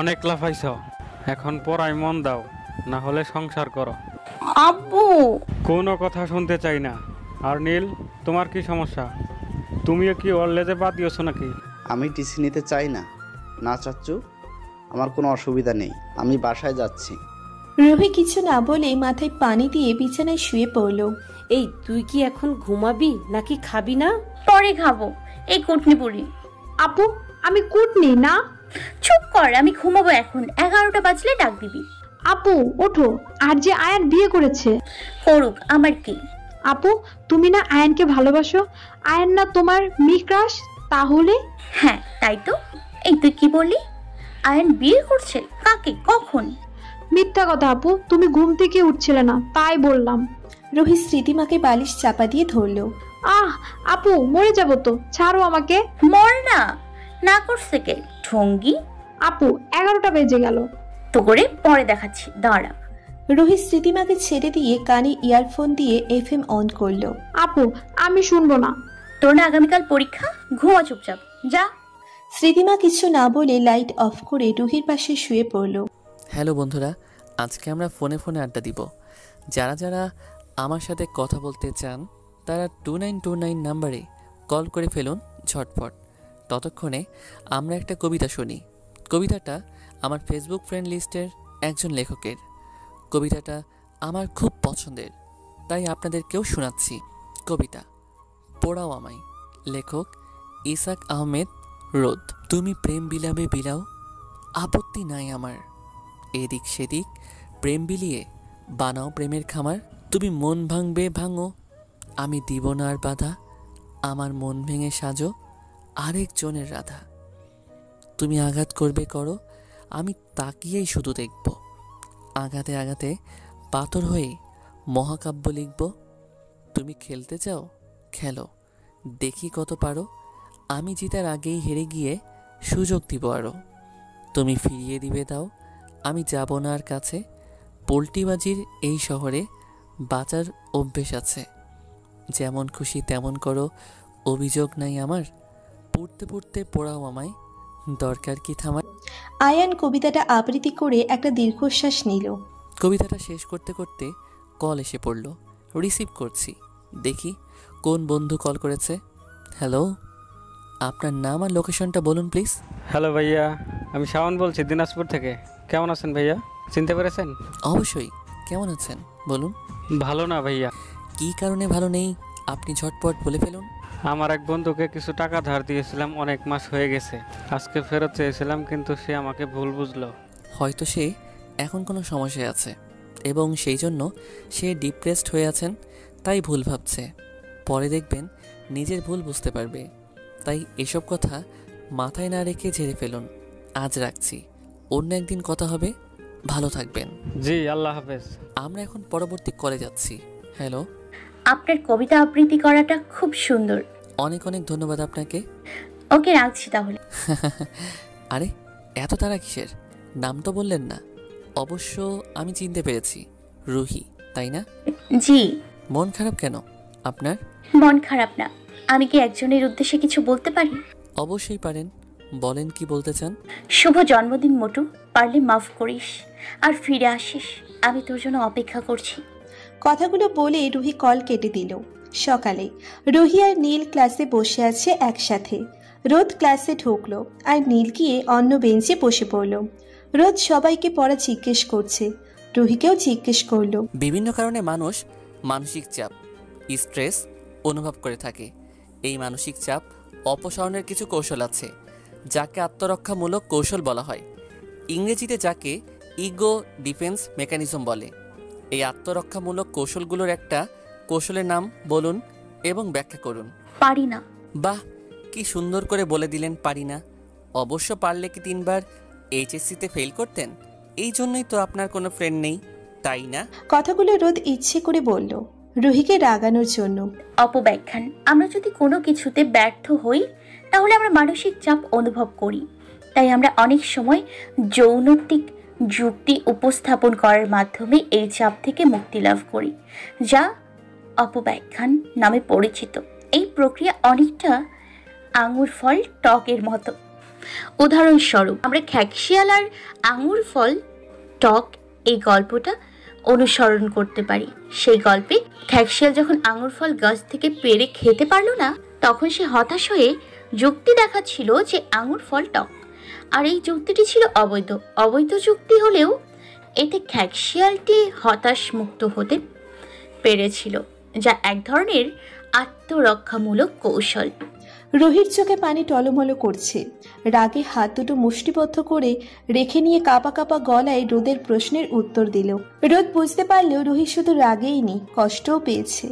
অনেক লাফাইছ, এখন পড়ায় মন দাও, না হলে সংসার করো। আব্বু! কোনো কথা শুনতে চাই না। আর নীল, তোমার কি সমস্যা? তুমিও কি ওর লেজে পা দিয়েছ নাকি? আমি টিসি নিতে চাই না। না চাচ্চু, আমার কোনো অসুবিধা নেই, আমি বাসায় যাচ্ছি। রুহি কিছু না বলে মাথায় পানি দিয়ে বিছানায় শুয়ে পড়ল। এই তুই কি এখন ঘুমাবি নাকি খাবি না? পরে খাবো, এই কুটনি পুরি। আপু, আমি কুটনি না। চুপ কর, আমি ঘুমাবো এখন। 11টা বাজলে ডাক দিবি। আপু ওঠো, আর যে আয়ান বিয়ে করেছে। করুক, আমার কি? আপু, তুমি না আয়ানকে ভালোবাসো? আয়ান না তোমার ক্রাশ? তাহলে? হ্যাঁ তাই তো। এই তুই কি বললি? আয়ান বিয়ে করছে? কাকে, কখন? মিথ্যা কথা আপু, তুমি ঘুম থেকে উঠছিলে না তাই বললাম। রুহি স্মৃতিমাকে বালিশ চাপা দিয়ে ধরল। আপু মরে যাবো তো, ছাড়ো আমাকে। মর না, না করছে কে ঠঙ্গি? আপু 11টা বেজে গেল। তো করে পরে দেখাচ্ছি, দাঁড়া। রুহি স্মৃতিমাকে ছেড়ে দিয়ে কানে ইয়ারফোন দিয়ে FM অন করলো। আপু আমি শুনবো না। তোর না আগামীকাল পরীক্ষা, ঘুমা চুপচাপ, যা। স্মৃতিমা কিছু না বলে লাইট অফ করে রুহির পাশে শুয়ে পড়ল। হ্যালো বন্ধুরা, আজকে আমরা ফোনে ফোনে আড্ডা দিব। যারা যারা আমার সাথে কথা বলতে চান তারা 2929 নাম্বারে কল করে ফেলুন ঝটফট। ততক্ষণে আমরা একটা কবিতা শুনি। কবিতাটা আমার ফেসবুক ফ্রেন্ড লিস্টের একজন লেখকের। কবিতাটা আমার খুব পছন্দের, তাই আপনাদেরকেও শোনাচ্ছি। কবিতা পোড়াও আমায়, লেখক ইসাক আহমেদ রোদ। তুমি প্রেম বিলাবে বিলাও, আপত্তি নাই আমার। এদিক সেদিক প্রেম বিলিয়ে বানাও প্রেমের খামার, তুমি মন ভাঙবে ভাঙো, আমি দিব না আর বাধা, আমার মন ভেঙে সাজো আরেকজনের রাধা। তুমি আঘাত করবে করো, আমি তাকিয়েই শুধু দেখব, আঘাতে আঘাতে পাথর হয়ে মহাকাব্য লিখব। তুমি খেলতে চাও খেলো, দেখি কত পারো, আমি জিতার আগেই হেরে গিয়ে সুযোগ দিব আরও। তুমি ফিরিয়ে দিবে দাও, আমি যাব না আর কাছে, পোল্টিবাজির এই শহরে বাঁচার অভ্যেস আছে। যেমন খুশি তেমন করো, অভিযোগ নাই আমার, পড়তে পড়তে পড়াও আমায়, দরকার কি থামায়। আয়ান কবিতাটা আবৃত্তি করে একটা দীর্ঘশ্বাস নিল। কবিতাটা শেষ করতে করতে কল এসে পড়ল। রিসিভ করছি, দেখি কোন বন্ধু কল করেছে। হ্যালো, আপনার নাম আর লোকেশনটা বলুন প্লিজ। হ্যালো ভাইয়া, আমি শাওন বলছি দিনাজপুর থেকে। কেমন আছেন ভাইয়া? চিনতে পেরেছেন? অবশ্যই, কেমন আছেন বলুন। ভালো না ভাইয়া। কী কারণে ভালো নেই আপনি ঝটপট বলে ফেলুন। আমার এক বন্ধুকে কিছু টাকা ধার দিয়েছিলাম, অনেক মাস হয়ে গেছে। আজকে ফেরত চেয়েছিলাম, কিন্তু সে আমাকে ভুল বুঝলো। হয়তো সে এখন কোনো সমস্যায় আছে এবং সেই জন্য সে ডিপ্রেসড হয়ে আছেন, তাই ভুল ভাবছে। পরে দেখবেন নিজের ভুল বুঝতে পারবে। তাই এসব কথা মাথায় না রেখে ঝেড়ে ফেলুন। আজ রাখছি, অন্য একদিন কথা হবে। ভালো থাকবেন। জি, আল্লাহ হাফেজ। আমরা এখন পরবর্তী কলে যাচ্ছি। হ্যালো, আপনার কবিতা আবৃত্তি করাটা খুব সুন্দর। অনেক অনেক ধন্যবাদ আপনাকে। ওকে, রাখছি তাহলে। আরে এত তারা কিসের? নাম তো বললেন না। অবশ্য আমি চিনতে পেরেছি, রুহি, তাই না? জি। মন খারাপ কেন আপনার? মন খারাপ না। আমি কি একজনের উদ্দেশ্যে কিছু বলতে পারি? অবশ্যই পারেন, বলেন কি বলতে চান। শুভ জন্মদিন মোটু, পারলে মাফ করিস আর ফিরে আসিস, আমি তোর জন্য অপেক্ষা করছি। কথাগুলো বলে রুহি কল কেটে দিল। সকালে রুহি আর নীল ক্লাসে বসে আছে একসাথে। রোদ ক্লাসে ঢুকলো আর নীল গিয়ে অন্য বেঞ্চে বসে পড়ল। রোদ সবাইকে পড়া জিজ্ঞেস করছে, রুহিকেও জিজ্ঞেস করলো। বিভিন্ন কারণে মানুষ মানসিক চাপ, স্ট্রেস অনুভব করে থাকে। এই মানসিক চাপ অপসারণের কিছু কৌশল আছে, যাকে আত্মরক্ষামূলক কৌশল বলা হয়। ইংরেজিতে যাকে ইগো ডিফেন্স মেকানিজম বলে। এই আত্মরক্ষামূলক কৌশলগুলোর একটা কৌশলের নাম বলুন এবং ব্যাখ্যা করুন। পারি না। বাহ, কি সুন্দর করে বলে দিলেন পারি না। অবশ্য পারলে কি 3 বার এইচএসসিতে ফেল করতেন? এই জন্যই তো আপনার কোনো ফ্রেন্ড নেই, তাই না? কথাগুলো রোদ ইচ্ছে করে বলল, রুহিকে রাগানোর জন্য। অপব্যাখ্যান। আমরা যদি কোনো কিছুতে ব্যর্থ হই তাহলে আমরা মানসিক চাপ অনুভব করি। তাই আমরা অনেক সময় যৌনতিক যুক্তি উপস্থাপন করার মাধ্যমে এই চাপ থেকে মুক্তি লাভ করি, যা অপব্যাখ্যান নামে পরিচিত। এই প্রক্রিয়া অনেকটা আঙুর ফল টকের মতো। উদাহরণস্বরূপ, আমরা খ্যাকশিয়াল আর আঙুর ফল টক এই গল্পটা অনুসরণ করতে পারি। সেই গল্পে খ্যাকশিয়াল যখন আঙুর ফল গাছ থেকে পেড়ে খেতে পারলো না, তখন সে হতাশ হয়ে যুক্তি দেখাচ্ছিল যে আঙুর ফল টক, আর এই যুক্তিটি ছিল অবৈধ। অবৈধ যুক্তি হলেও এতে খ্যাকশিয়ালটি হতাশ মুক্ত হতে পেরেছিল, যা এক ধরনের আত্মরক্ষামূলক কৌশল। রুহির চোখে পানি টলমলো করছে। রাগে হাত দুটো মুষ্টিবদ্ধ করে রেখে নিয়ে কাঁপা কাঁপা গলায় রোদের প্রশ্নের উত্তর দিল। রোদ বুঝতে পারলেও রুহি শুধু রাগেই নি, কষ্টও পেয়েছে।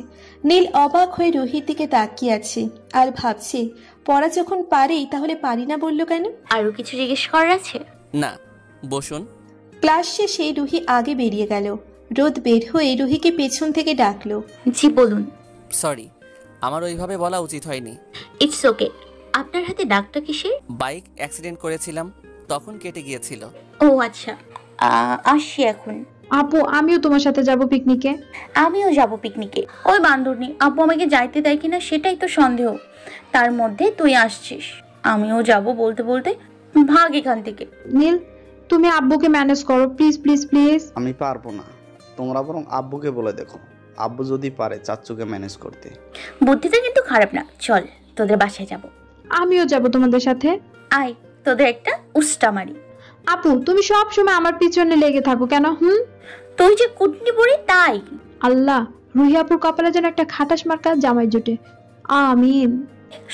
নীল অবাক হয়ে রুহির দিকে তাকিয়ে আছে আর ভাবছে, পড়া যখন পারেই তাহলে পারি না বললো কেন? আরো কিছু জিজ্ঞেস করার আছে? না, বসুন। ক্লাস শেষে রুহি আগে বেরিয়ে গেল। রোদ বের হয়ে রুহিকে পেছন থেকে ডাকলো। জি বলুন। সরি, আমার ওইভাবে বলা উচিত হয়নি। It's okay. আপনার হাতে দাগটা কিসের? বাইক অ্যাক্সিডেন্ট করেছিলাম, তখন কেটে গিয়েছিল। ও আচ্ছা, আসছি এখন। আপু, আমিও তোমার সাথে যাব পিকনিকে। আমিও যাব পিকনিকে। ওই বান্দরনি আপু আমাকে যাইতে দেয় কিনা সেটাই তো সন্দেহ। তার মধ্যে তুই আসছিস। আমিও যাব বলতে বলতে ভাগ এখান থেকে। নীল, তুমি আব্বুকে ম্যানেজ করো প্লিজ প্লিজ প্লিজ। আমি পারবো না, তোমরা বরং আব্বুকে বলে দেখো। আব্বু যদি পারে চাচ্চুকে ম্যানেজ করতে। বুদ্ধিটা কিন্তু খারাপ না। চল তোদের বাসায় যাব। আমিও যাব তোমাদের সাথে। আয়, তোদের একটা উস্টা মারি। আপু, তুমি সব সময় আমার পিছনে লেগে থাকো কেন? তুই যে কুটনি বুড়ি তাই। আল্লাহ, রুহি আপুর কপালে যেন একটা খাটাস মার্কা জামাই জুটে। আমিন।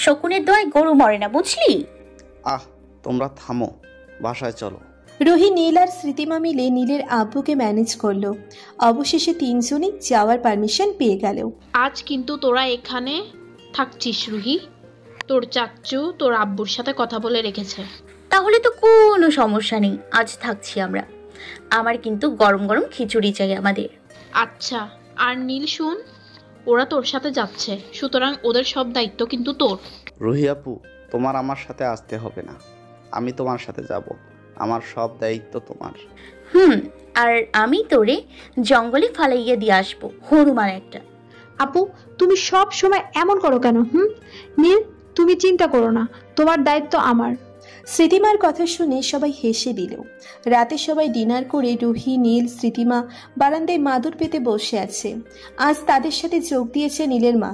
শকুনের দোয়ায় গরু মরে না, বুঝলি? তোমরা থামো, বাসায় চলো। রুহি, নীল আর স্মৃতিমা মিলে নীলের আব্বুকে ম্যানেজ করলো। অবশেষে তিনজনই যাওয়ার পারমিশন পেয়ে গেল। আজ কিন্তু তোরা এখানে থাকছিস রুহি, তোর চাচ্চু তোর আব্বুর সাথে কথা বলে রেখেছে। তাহলে তো কোনো সমস্যা নেই, আজ থাকছি আমরা। আমার কিন্তু গরম গরম খিচুড়ি চাই আমাদের। আচ্ছা, আর নীল শুন, ওরা তোর সাথে যাচ্ছে, সুতরাং ওদের সব দায়িত্ব কিন্তু তোর। রুহি আপু, তোমার আমার সাথে আসতে হবে না, আমি তোমার সাথে যাব, আমার সব দায়িত্ব তোমার। আর আমি তোরে জঙ্গলে ফালাইয়া দিয়ে আসবো, হনুমান একটা। আপু, তুমি সব সময় এমন করো কেন? নীল, তুমি চিন্তা করো না, তোমার দায়িত্ব আমার। স্মৃতিমার কথা শুনে সবাই হেসে দিল। রাতে সবাই ডিনার করে রুহি, নীল, স্মৃতিমা বারান্দায় মাদুর পেতে বসে আছে। আজ তাদের সাথে যোগ দিয়েছে নীলের মা।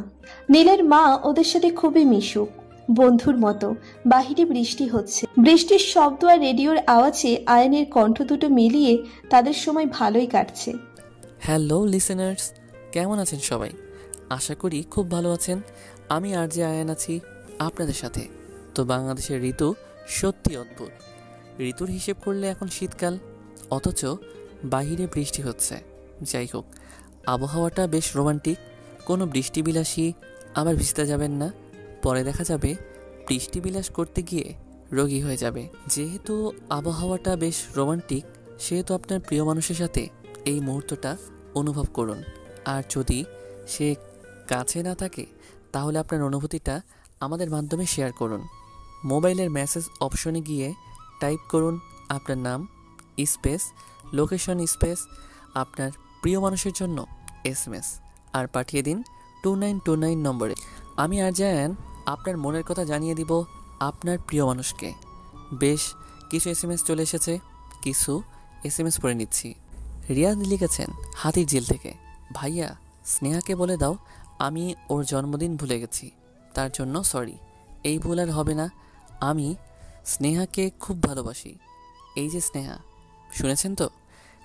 নীলের মা ওদের সাথে খুবই মিশুক, বন্ধুর মতো। বাহিরে বৃষ্টি হচ্ছে, বৃষ্টির শব্দ আর রেডিওর আওয়াজে আয়নের কণ্ঠ দুটো মিলিয়ে তাদের সময় ভালোই কাটছে। হ্যালো লিসেনার্স, কেমন আছেন সবাই? আশা করি খুব ভালো আছেন। আমি আরজে আয়ান আছি আপনাদের সাথে। তো বাংলাদেশের ঋতু সত্যি অদ্ভুত। ঋতুর হিসেব করলে এখন শীতকাল, অথচ বাহিরে বৃষ্টি হচ্ছে। যাই হোক, আবহাওয়াটা বেশ রোমান্টিক। কোনো বৃষ্টিবিলাসী আবার ভিজতে যাবেন না, পরে দেখা যাবে বৃষ্টিবিলাস করতে গিয়ে রোগী হয়ে যাবে। যেহেতু আবহাওয়াটা বেশ রোমান্টিক, সেহেতু আপনার প্রিয় মানুষের সাথে এই মুহূর্তটা অনুভব করুন। আর যদি সে কাছে না থাকে, তাহলে আপনার অনুভূতিটা আমাদের মাধ্যমে শেয়ার করুন। মোবাইলের মেসেজ অপশনে গিয়ে টাইপ করুন আপনার নাম স্পেস লোকেশন স্পেস আপনার প্রিয় মানুষের জন্য SMS আর পাঠিয়ে দিন 2929 নম্বরে। আমি আরজে আয়ান আপনার মনের কথা জানিয়ে দিব আপনার প্রিয় মানুষকে। বেশ কিছু SMS চলে এসেছে, কিছু SMS পড়ে নিচ্ছি। রিয়াদ লিখেছেন হাতির ঝিল থেকে, ভাইয়া স্নেহাকে বলে দাও আমি ওর জন্মদিন ভুলে গেছি, তার জন্য সরি। এই ভুল আর হবে না, আমি স্নেহাকে খুব ভালোবাসি। এই যে স্নেহা, শুনেছেন তো?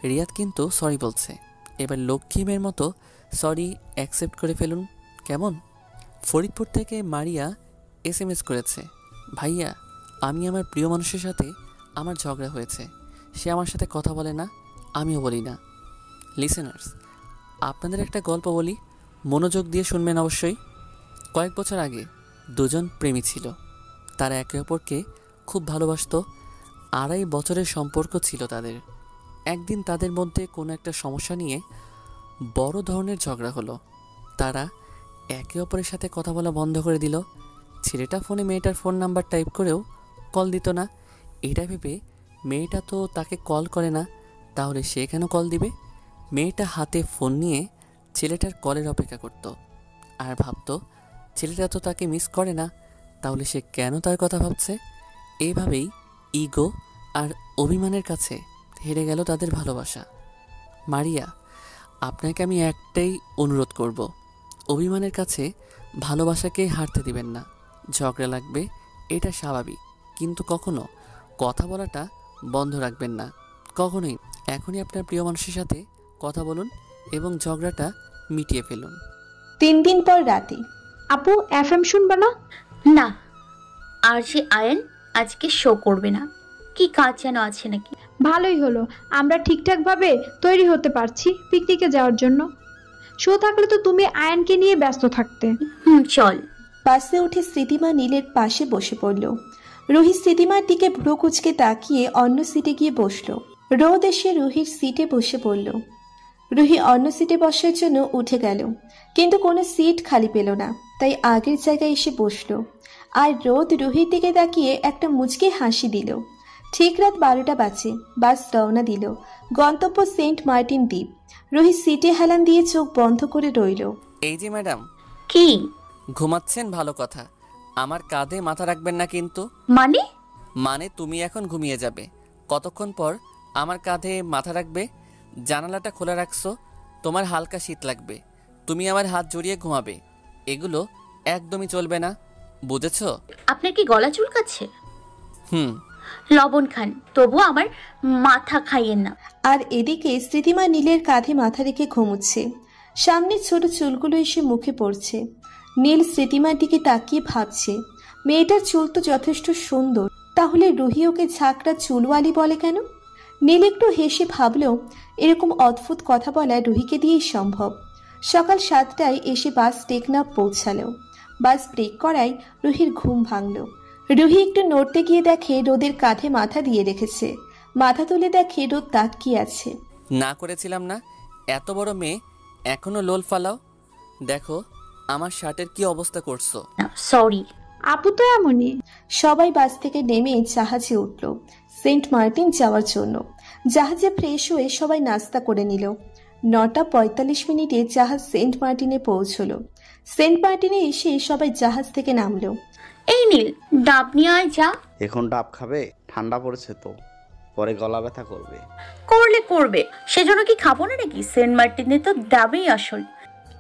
রিয়াদ কিন্তু সরি বলছে। এবার লক্ষ্মীমের মতো সরি অ্যাকসেপ্ট করে ফেলুন, কেমন? ফরিদপুর থেকে মারিয়া SMS করেছে, ভাইয়া আমি আমার প্রিয় মানুষের সাথে আমার ঝগড়া হয়েছে, সে আমার সাথে কথা বলে না, আমিও বলি না। লিসেনার্স, আপনাদের একটা গল্প বলি, মনোযোগ দিয়ে শুনবেন অবশ্যই। কয়েক বছর আগে দুজন প্রেমী ছিল, তারা একে অপরকে খুব ভালোবাসত। 2.5 বছরের সম্পর্ক ছিল তাদের। একদিন তাদের মধ্যে কোনো একটা সমস্যা নিয়ে বড় ধরনের ঝগড়া হলো। তারা একে অপরের সাথে কথা বলা বন্ধ করে দিল। ছেলেটা ফোনে মেয়েটার ফোন নাম্বার টাইপ করেও কল দিত না। এটা ভেবে মেয়েটা তো তাকে কল করে না, তাহলে সে কেন কল দিবে? মেয়েটা হাতে ফোন নিয়ে ছেলেটার কলের অপেক্ষা করত আর ভাবতো ছেলেটা তো তাকে মিস করে না, তাহলে সে কেন তার কথা ভাবছে? এইভাবেই ইগো আর অভিমানের কাছে হেরে গেল তাদের ভালোবাসা। মারিয়া, আপনাকে আমি একটাই অনুরোধ করব, অভিমানের কাছে ভালোবাসাকে হারতে দিবেন না। ঝগড়া লাগবে, এটা স্বাভাবিক, কিন্তু কখনো কথা বলাটা বন্ধ রাখবেন না, কখনোই। এখনই আপনার প্রিয় মানুষের সাথে কথা বলুন এবং ঝগড়াটা মিটিয়ে ফেলুন। 3 দিন পর রাতে। আপু, FM শুনবা না? না, আরজে আয়ান আজকে শো করবে না। কি কাজ যেন আছে নাকি? ভালোই হলো, আমরা ঠিকঠাকভাবে তৈরি হতে পারছি পিকনিকে যাওয়ার জন্য। শো থাকলে তো তুমি আয়ানকে নিয়ে ব্যস্ত থাকতে। চল। বাসে উঠে স্মৃতিমা নীলের পাশে বসে পড়ল। রুহি স্মৃতিমার দিকে ভ্রু কুচকে তাকিয়ে অন্য সিটে গিয়ে বসল। রোদ এসে রুহির সিটে বসে পড়ল। রুহি অন্য সিটে বসার জন্য উঠে গেল, কিন্তু কোনো সিট খালি পেল না, তাই আগের জায়গায় এসে বসল। আর রোদ রুহির দিকে তাকিয়ে একটা মুচকি হাসি দিল। ঠিক রাত 12টা বাজে। বাস রওনা দিল গন্তব্য সেন্ট মার্টিন দ্বীপ। রুহি সিটে হেলান দিয়ে চোখ বন্ধ করে রইল। এই যে ম্যাডাম। কি? ঘুমাচ্ছেন, ভালো কথা। আমার কাঁধে মাথা রাখবেন না কিন্তু। মানে তুমি এখন ঘুমিয়ে যাবে, কতক্ষণ পর আমার কাঁধে মাথা রাখবে। জানালাটা খোলা রাখছো, তোমার হালকা শীত লাগবে, তুমি আমার হাত জড়িয়ে ঘুমাবে। এগুলো একদমই চলবে না, বুঝেছো? আপনার কি গলা চুলকাচ্ছে? লবণ খান, তবু আমার মাথা খাইয়েন না। আর এদিকে স্মৃতিমা নীলের কাঁধে মাথা রেখে ঘুমুচ্ছে। সামনে ছোট চুলগুলো এসে মুখে পড়ছে। নীল স্মৃতিমার দিকে তাকিয়ে ভাবছে, মেয়েটার চুল তো যথেষ্ট সুন্দর, তাহলে রুহি ওকে ঝাঁকড়া চুলওয়ালি বলে কেন? নীল একটু হেসে ভাবল এরকম অদ্ভুত কথা বলা রুহিকে দিয়েই সম্ভব। সকাল 7টায় এসে বাস টেকনাফ পৌঁছালো। বাস ব্রেক করায় রুহির ঘুম ভাঙল। রুহি একটু নড়তে গিয়ে দেখে রোদের কাঁধে মাথা দিয়ে রেখেছে। মাথা তুলে দেখে রোদ তাকিয়ে আছে। না করেছিলাম না, এত বড় মেয়ে এখনো লোল ফালাও। দেখো আমার শার্টের কি অবস্থা করছো। সরি। আপু তো এমনই। সবাই বাস থেকে নেমে জাহাজে উঠল সেন্ট মার্টিন যাওয়ার জন্য। জাহাজে ফ্রেশ হয়ে সবাই নাস্তা করে নিল। 9:45 জাহাজ সেন্ট মার্টিনে পৌঁছল। সেন্ট মার্টিনে এসে সবাই জাহাজ থেকে নামলো। এই নীল, ডাব নিয়ে আয় যা। এখন ডাব খাবে? ঠান্ডা পড়েছে তো, পরে গলা ব্যথা করবে। করবে, সেজন্য কি খাবো না নাকি? সেন্ট মার্টিনে তো ডাবেই আসল।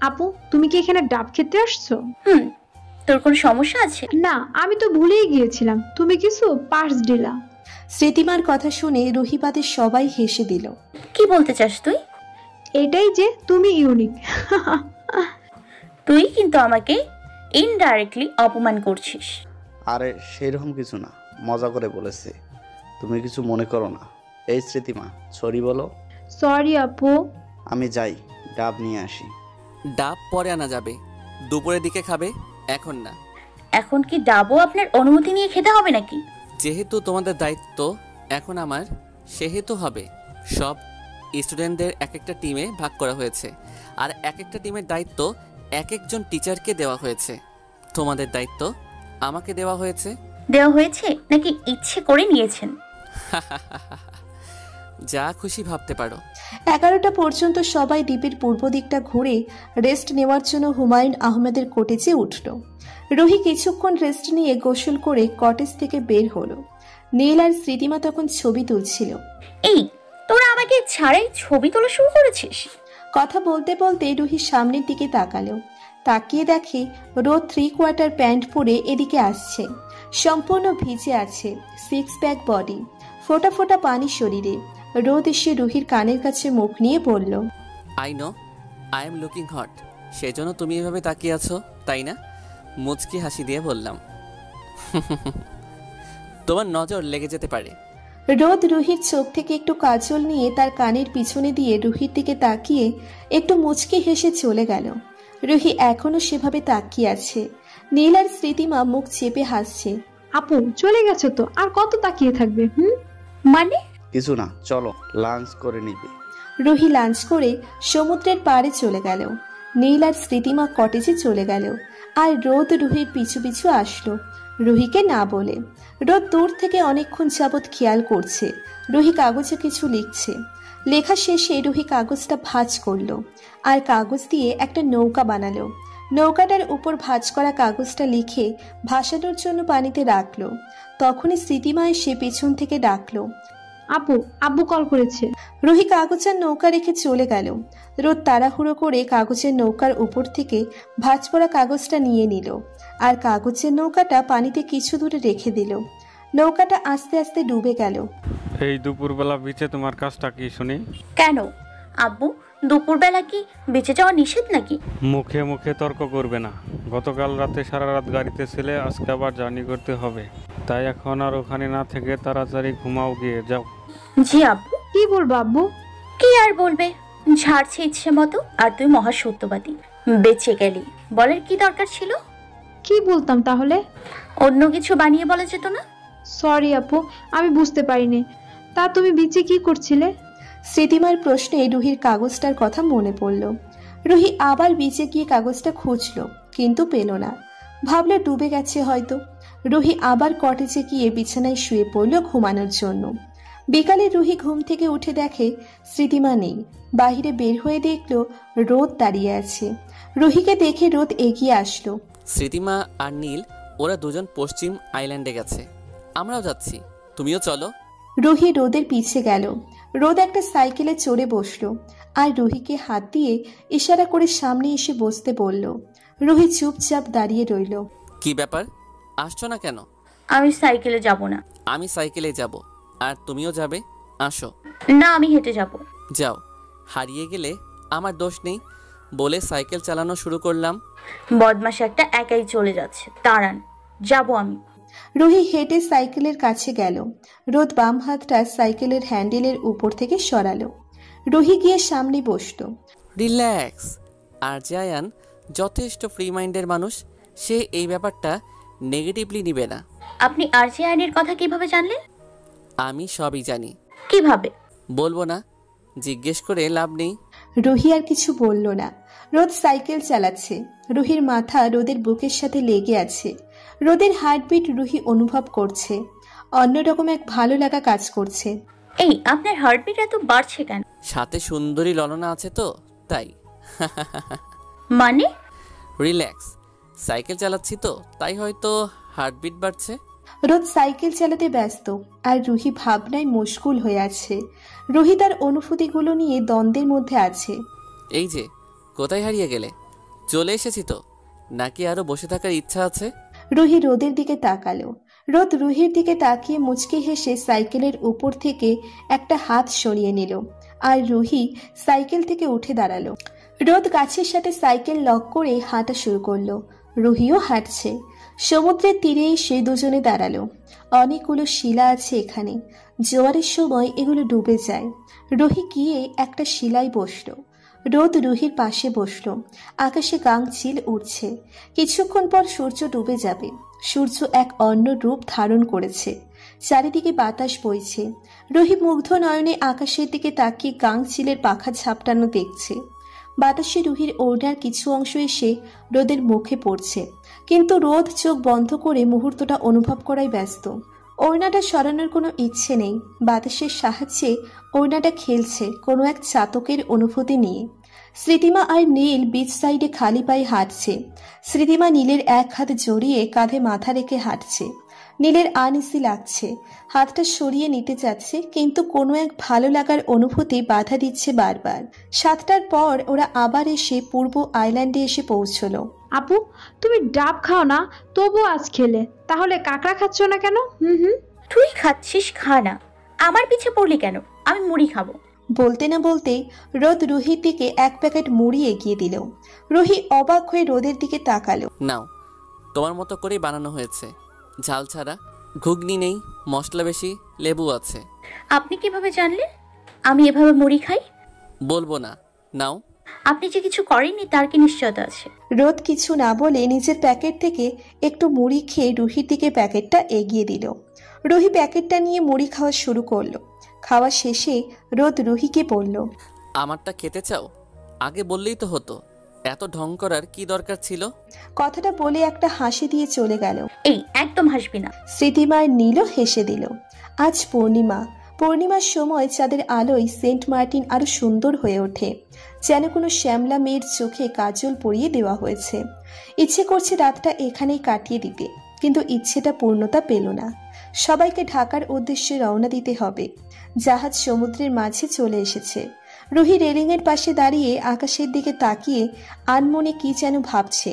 আপু তুমি কি এখানে ডাব খেতে আসছো? তোর কোনো সমস্যা আছে? না, আমি তো ভুলেই গিয়েছিলাম তুমি কিছু পার্স দিলা। স্মৃতিমার কথা শুনে রুহিবাদের সবাই হেসে দিল। কি বলতে চাস তুই? এটাই যে তুমি ইউনিক। তুই কিন্তু আমাকে ইনডাইরেক্টলি অপমান করছিস। আরে সেরকম কিছু না, মজা করে বলেছে, তুমি কিছু মনে করো না। এই স্মৃতিমা, সরি বলো। সরি আপু। আমি যাই, ডাব নিয়ে আসি। ডাব পরে আনা যাবে, দুপুরের দিকে খাবে, এখন না। এখন কি ডাবও আপনার অনুমতি নিয়ে খেতে হবে নাকি? যেহেতু তোমাদের দায়িত্ব এখন আমার, সেহেতু হবে। সব স্টুডেন্টদের এক একটা টিমে ভাগ করা হয়েছে, আর এক একটা টিমের দায়িত্ব এক একজন টিচারকে দেওয়া হয়েছে। তোমাদের দায়িত্ব আমাকে দেওয়া হয়েছে। দেওয়া হয়েছে নাকি ইচ্ছে করে নিয়েছেন? যা খুশি ভাবতে পারো। 11টা পর্যন্ত সবাই দ্বীপের পূর্ব দিকটা ঘুরে রেস্ট নেওয়ার জন্য হুমায়ুন আহমেদের কটেজে উঠল। রুহি কিছুক্ষণ রেস্ট নিয়ে গোসল করে কটেজ থেকে বের হলো। নীল আর স্মৃতিমা তখন ছবি তুলছিল। এই, তোরা আমাকে ছাড়াই ছবি তোলা শুরু করেছিস? কথা বলতে বলতে রুহি সামনের দিকে তাকালো। তাকিয়ে দেখে রোদ 3/4 প্যান্ট পরে এদিকে আসছে। সম্পূর্ণ ভিজে আছে, 6 প্যাক বডি, ফোটা ফোটা পানি শরীরে। রোদ এসে রুহির কানের কাছে মুখ নিয়ে বলল, I know I am looking hot, সেজন্য তুমি এভাবে তাকিয়ে আছো, তাই না? মুচকি হাসি দিয়ে বললাম। তোমার নজর লেগে যেতে পারে। রোদ রুহির চোখ থেকে একটু কাজল নিয়ে তার কানের পিছনে দিয়ে রুহির দিকে তাকিয়ে একটু মুচকি হেসে চলে গেল। রুহি এখনো সেভাবে তাকিয়ে আছে। নীল আর স্মৃতিমা মুখ চেপে হাসছে। আপু চলে গেছো তো, আর কত তাকিয়ে থাকবে? মানে? কিছু না, চলো লাঞ্চ করে নিবে। রুহি লাঞ্চ করে সমুদ্রের পাড়ে চলে গেল। নীল আর স্মৃতিমা কটেজে চলে গেল। আর রোদ রুহির পিছু পিছু আসলো, রুহিকে না বলে। রোদ দূর থেকে অনেকক্ষণ যাবৎ খেয়াল করছে রুহি কাগজে কিছু লিখছে। লেখা শেষে রুহি কাগজটা ভাঁজ করলো আর কাগজ দিয়ে একটা নৌকা বানালো। নৌকাটার উপর ভাঁজ করা কাগজটা লিখে ভাসানোর জন্য পানিতে রাখলো। তখনই স্মৃতিমা এসে পেছন থেকে ডাকলো, আপু, আব্বু কল করেছে। রুহি কাগজের নৌকা রেখে চলে গেল। রোদ তাড়াহুড়ো করে কাগজের নৌকার উপর থেকে ভাঁজ পড়া কাগজটা নিয়ে নিল আর কাগজের নৌকাটা পানিতে কিছু দূরে রেখে দিল। নৌকাটা আস্তে আস্তে ডুবে গেল। এই দুপুরবেলা বিচে তোমার কাজটা কি শুনি? কেন আব্বু, দুপুরবেলা কি বেঁচে যাওয়া নিষেধ নাকি? মুখে মুখে তর্ক করবে না। গতকাল রাতে সারা রাত গাড়িতে ছিলে, আজকে আবার জার্নি করতে হবে, তাই এখন আর ওখানে না থেকে তাড়াতাড়ি ঘুমাও, গিয়ে যাও। জি আব্বু। কি বলবো আব্বু? কি আর বলবে, ঝাড়ছে ইচ্ছে মতো। আর তুই মহা সত্যবাদী, বেঁচে গেলি। বলার কি দরকার ছিল? কি বলতাম তাহলে? অন্য কিছু বানিয়ে বলা যেত না? সরি আপু, আমি বুঝতে পারিনি। তা তুমি বিচে কি করছিলে? স্মৃতিমার প্রশ্নে রুহির কাগজটার কথা মনে পড়ল। রুহি আবার বিচে গিয়ে কাগজটা খুঁজল, কিন্তু পেল না। ভাবলো ডুবে গেছে হয়তো। রুহি আবার কটেজে গিয়ে বিছানায় শুয়ে পড়ল ঘুমানোর জন্য। বিকালে রুহি ঘুম থেকে উঠে দেখে স্মৃতিমা নেই। বাহিরে বের হয়ে দেখলো রোদ দাঁড়িয়ে আছে। রুহিকে দেখে রোদ এগিয়ে আসলো। স্মৃতিমা আর নীল ওরা দুজন পশ্চিম আইল্যান্ডে গেছে, আমরাও যাচ্ছি, তুমিও চলো। রুহি রোদের পিছে গেল। রোদ একটা সাইকেলে চড়ে বসলো আর রুহিকে হাত দিয়ে ইশারা করে সামনে এসে বসতে বলল। রুহি চুপচাপ দাঁড়িয়ে রইল। কি ব্যাপার, আসছো না কেন? আমি সাইকেলে যাব না। আমি সাইকেলে যাব, আর তুমিও যাবে, আসো। না, আমি হেঁটে যাব। যাও, হারিয়ে গেলে আমার দোষ নেই বলে সাইকেল চালানো শুরু করলাম। বদমাশ একটা, একাই চলে যাচ্ছে, দাঁড়ান, যাব আমি। রুহি হেঁটে সাইকেলের কাছে গেল। রোদ বাম হাতটা সাইকেলের হ্যান্ডেলের উপর থেকে সরালো। রুহি গিয়ে সামনে বসলো। রিল্যাক্স। আর যে আয়ান যথেষ্ট ফ্রি মাইন্ডের মানুষ, সে এই ব্যাপারটা নেগেটিভলি নিবে না। আপনি আরজে আইনের কথা কিভাবে জানলেন? আমি সবই জানি। কিভাবে? বলবো না, জিজ্ঞেস করে লাভ নেই। রুহি আর কিছু বলল না। রোদ সাইকেল চালাচ্ছে। রুহির মাথা রোদের বুকের সাথে লেগে আছে। রোদের হার্টবিট রুহি অনুভব করছে। অন্যরকম এক ভালো লাগা কাজ করছে। এই আপনার হার্টবিট এত বাড়ছে কেন? সাথে সুন্দরী ললনা আছে তো তাই। মানে? রিল্যাক্স, সাইকেল চালাচ্ছি তো তাই হয়তো হার্টবিট বাড়ছে। রোদ সাইকেল চালাতে ব্যস্ত আর রুহি ভাবনায় মশগুল হয়ে আছে। রুহি তার অনুভূতিগুলো নিয়ে দ্বন্দ্বের মধ্যে আছে। এই যে, কোথায় হারিয়ে গেলে? চলে এসেছি তো, নাকি আরো বসে থাকার ইচ্ছা আছে? রুহি রোদের দিকে তাকালো। রোদ রুহির দিকে তাকিয়ে মুচকি হেসে সাইকেলের উপর থেকে একটা হাত সরিয়ে নিল আর রুহি সাইকেল থেকে উঠে দাঁড়ালো। রোদ গাছের সাথে সাইকেল লক করে হাঁটা শুরু করলো। রুহিও হাঁটছে। সমুদ্রের তীরে এসে দুজনে দাঁড়ালো। অনেকগুলো শিলা আছে এখানে। জোয়ারের সময় এগুলো ডুবে যায়। রুহি গিয়ে একটা শিলায় বসলো। রোদ রুহির পাশে বসলো। আকাশে গাংচিল উড়ছে। কিছুক্ষণ পর সূর্য ডুবে যাবে। সূর্য এক অন্য রূপ ধারণ করেছে। চারিদিকে বাতাস বইছে। রুহি মুগ্ধ নয়নে আকাশের দিকে তাকিয়ে গাংচিলের পাখা ঝাপটানো দেখছে। বাতাসে রুহির ওড়নার কিছু অংশ এসে রোদের মুখে পড়ছে, কিন্তু রোদ চোখ বন্ধ করে মুহূর্তটা অনুভব করায় ব্যস্ত। ওড়নাটা সরানোর কোনো ইচ্ছে নেই। বাতাসের সাহায্যে ওড়নাটা খেলছে কোনো এক চাতকের অনুভূতি নিয়ে। স্মৃতিমা আর নীল বিচ সাইডে খালি পায়ে হাঁটছে। স্মৃতিমা নীলের এক হাত জড়িয়ে কাঁধে মাথা রেখে হাঁটছে। নীলের আনইজি লাগছে। হাতটা সরিয়ে নিতে চাচ্ছে, কিন্তু কোনো এক ভালো লাগার অনুভূতি বাধা দিচ্ছে বারবার। 7টার পর ওরা আবার এসে পূর্ব আইল্যান্ডে এসে পৌঁছলো। আপু, তুমি ডাব খাও না, তবু আজ খেলে, তাহলে কাঁকড়া খাচ্ছ না কেন? তুই খাচ্ছিস, খা না। আমার পিছে পড়লি কেন? আমি মুড়ি খাবো। বলতে না বলতেই রোদ রুহির দিকে এক প্যাকেট মুড়ি এগিয়ে দিল। রুহি অবাক হয়ে রোদের দিকে তাকালো। নাও, তোমার মতো করেই বানানো হয়েছে, ঝাল ছাড়া, ঘুগনি নেই, মশলা বেশি, লেবু আছে। আপনি কিভাবে জানলেন আমি এভাবে মুড়ি খাই? বলবো না, নাও। আপনি যে কিছু করেননি তার কি নিশ্চয়তা আছে? রোদ কিছু না বলে নিজের প্যাকেট থেকে একটু মুড়ি খেয়ে রুহির দিকে প্যাকেটটা এগিয়ে দিল। রুহি প্যাকেটটা নিয়ে মুড়ি খাওয়া শুরু করলো। খাওয়া শেষে রোদ রুহিকে বলল, আমারটা খেতে চাও? আগে বললেই তো হতো, এত ঢং করার কি দরকার ছিল? কথাটা বলে একটা হাসি দিয়ে চলে গেল। এই একদম হাসবি না। স্মৃতিমার নীলও হেসে দিল। আজ পূর্ণিমা। পূর্ণিমার সময় চাঁদের আলোয় সেন্ট মার্টিন আরো সুন্দর হয়ে ওঠে, যেন কোনো শ্যামলা মেয়ের চোখে কাজল পরিয়ে দেওয়া হয়েছে। ইচ্ছে করছে রাতটা এখানেই কাটিয়ে দিতে, কিন্তু ইচ্ছেটা পূর্ণতা পেল না। সবাইকে ঢাকার উদ্দেশ্যে রওনা দিতে হবে। জাহাজ সমুদ্রের মাঝে চলে এসেছে। রুহি রেলিংয়ের পাশে দাঁড়িয়ে আকাশের দিকে তাকিয়ে আনমনে কি যেন ভাবছে।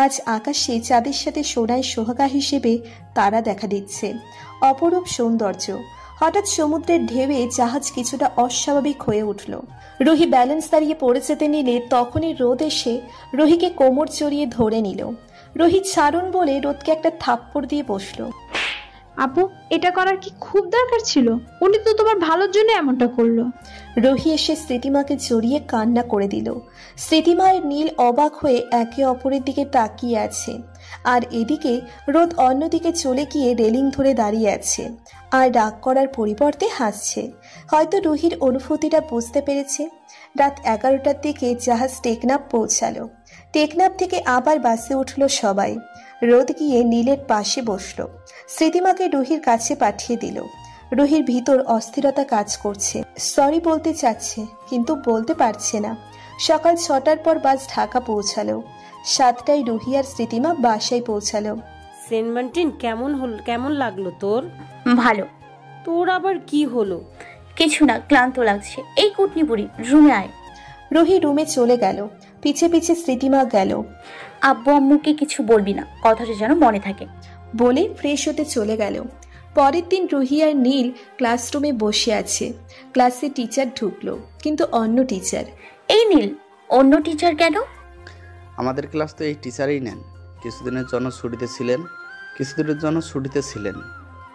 আজ আকাশে চাঁদের সাথে সোনায় সোহাগা হিসেবে তারা দেখা দিচ্ছে। অপরূপ সৌন্দর্য। হঠাৎ সমুদ্রের ঢেউয়ে জাহাজ কিছুটা অস্বাভাবিক হয়ে উঠল। রুহি ব্যালেন্স দাঁড়িয়ে পড়ে যেতে নিলে তখনই রোদ এসে রুহিকে কোমর জড়িয়ে ধরে নিল। রুহি ছাড়ুন বলে রোদকে একটা থাপ্পড় দিয়ে বসলো। আপু, এটা করার কি খুব দরকার ছিল? উনি তো তোমার ভালোর জন্য এমনটা করলো। রুহি এসে স্মৃতিমাকে জড়িয়ে কান্না করে দিল। স্মৃতিমা আর নীল অবাক হয়ে একে অপরের দিকে তাকিয়ে আছে, আর এদিকে রোদ অন্যদিকে চলে গিয়ে রেলিং ধরে দাঁড়িয়ে আছে আর রাগ করার পরিবর্তে হাসছে। হয়তো রুহির অনুভূতিটা বুঝতে পেরেছে। রাত 11টার দিকে জাহাজ টেকনাফ পৌঁছালো। টেকনাফ থেকে আবার বাসে উঠল সবাই। রোদ গিয়ে নীলের পাশে বসলো। স্মৃতিমাকে রুহির কাছে পাঠিয়ে দিল। রুহির ভিতর অস্থিরতা কাজ করছে। সরি বলতে চাচ্ছে, কিন্তু বলতে পারছে না। সকাল 6টার পর বাস ঢাকা পৌঁছালো। 7টায় রুহি আর স্মৃতিমা বাসায় পৌঁছালো। সেন্ট মার্টিন কেমন লাগলো তোর? ভালো। তোর আবার কি হলো? কিছু না, ক্লান্ত লাগছে। এই কুটনি বুড়ি, রুমে আয়। রুহি রুমে চলে গেল। পিছে পিছে স্মৃতিমা গেল। আব্বু আম্মুকে কিছু বলবি না, কথাটা যেন মনে থাকে বলে ফ্রেশ হতে চলে গেল। পরের দিন রুহি আর নীল ক্লাসরুমে বসে আছে। ক্লাসে টিচার ঢুকলো, কিন্তু অন্য টিচার। এই নীল, অন্য টিচার কেন? আমাদের ক্লাস তো এই টিচারই নেন, কিছুদিনের জন্য ছুটিতে ছিলেন। কিছুদিনের জন্য ছুটিতে ছিলেন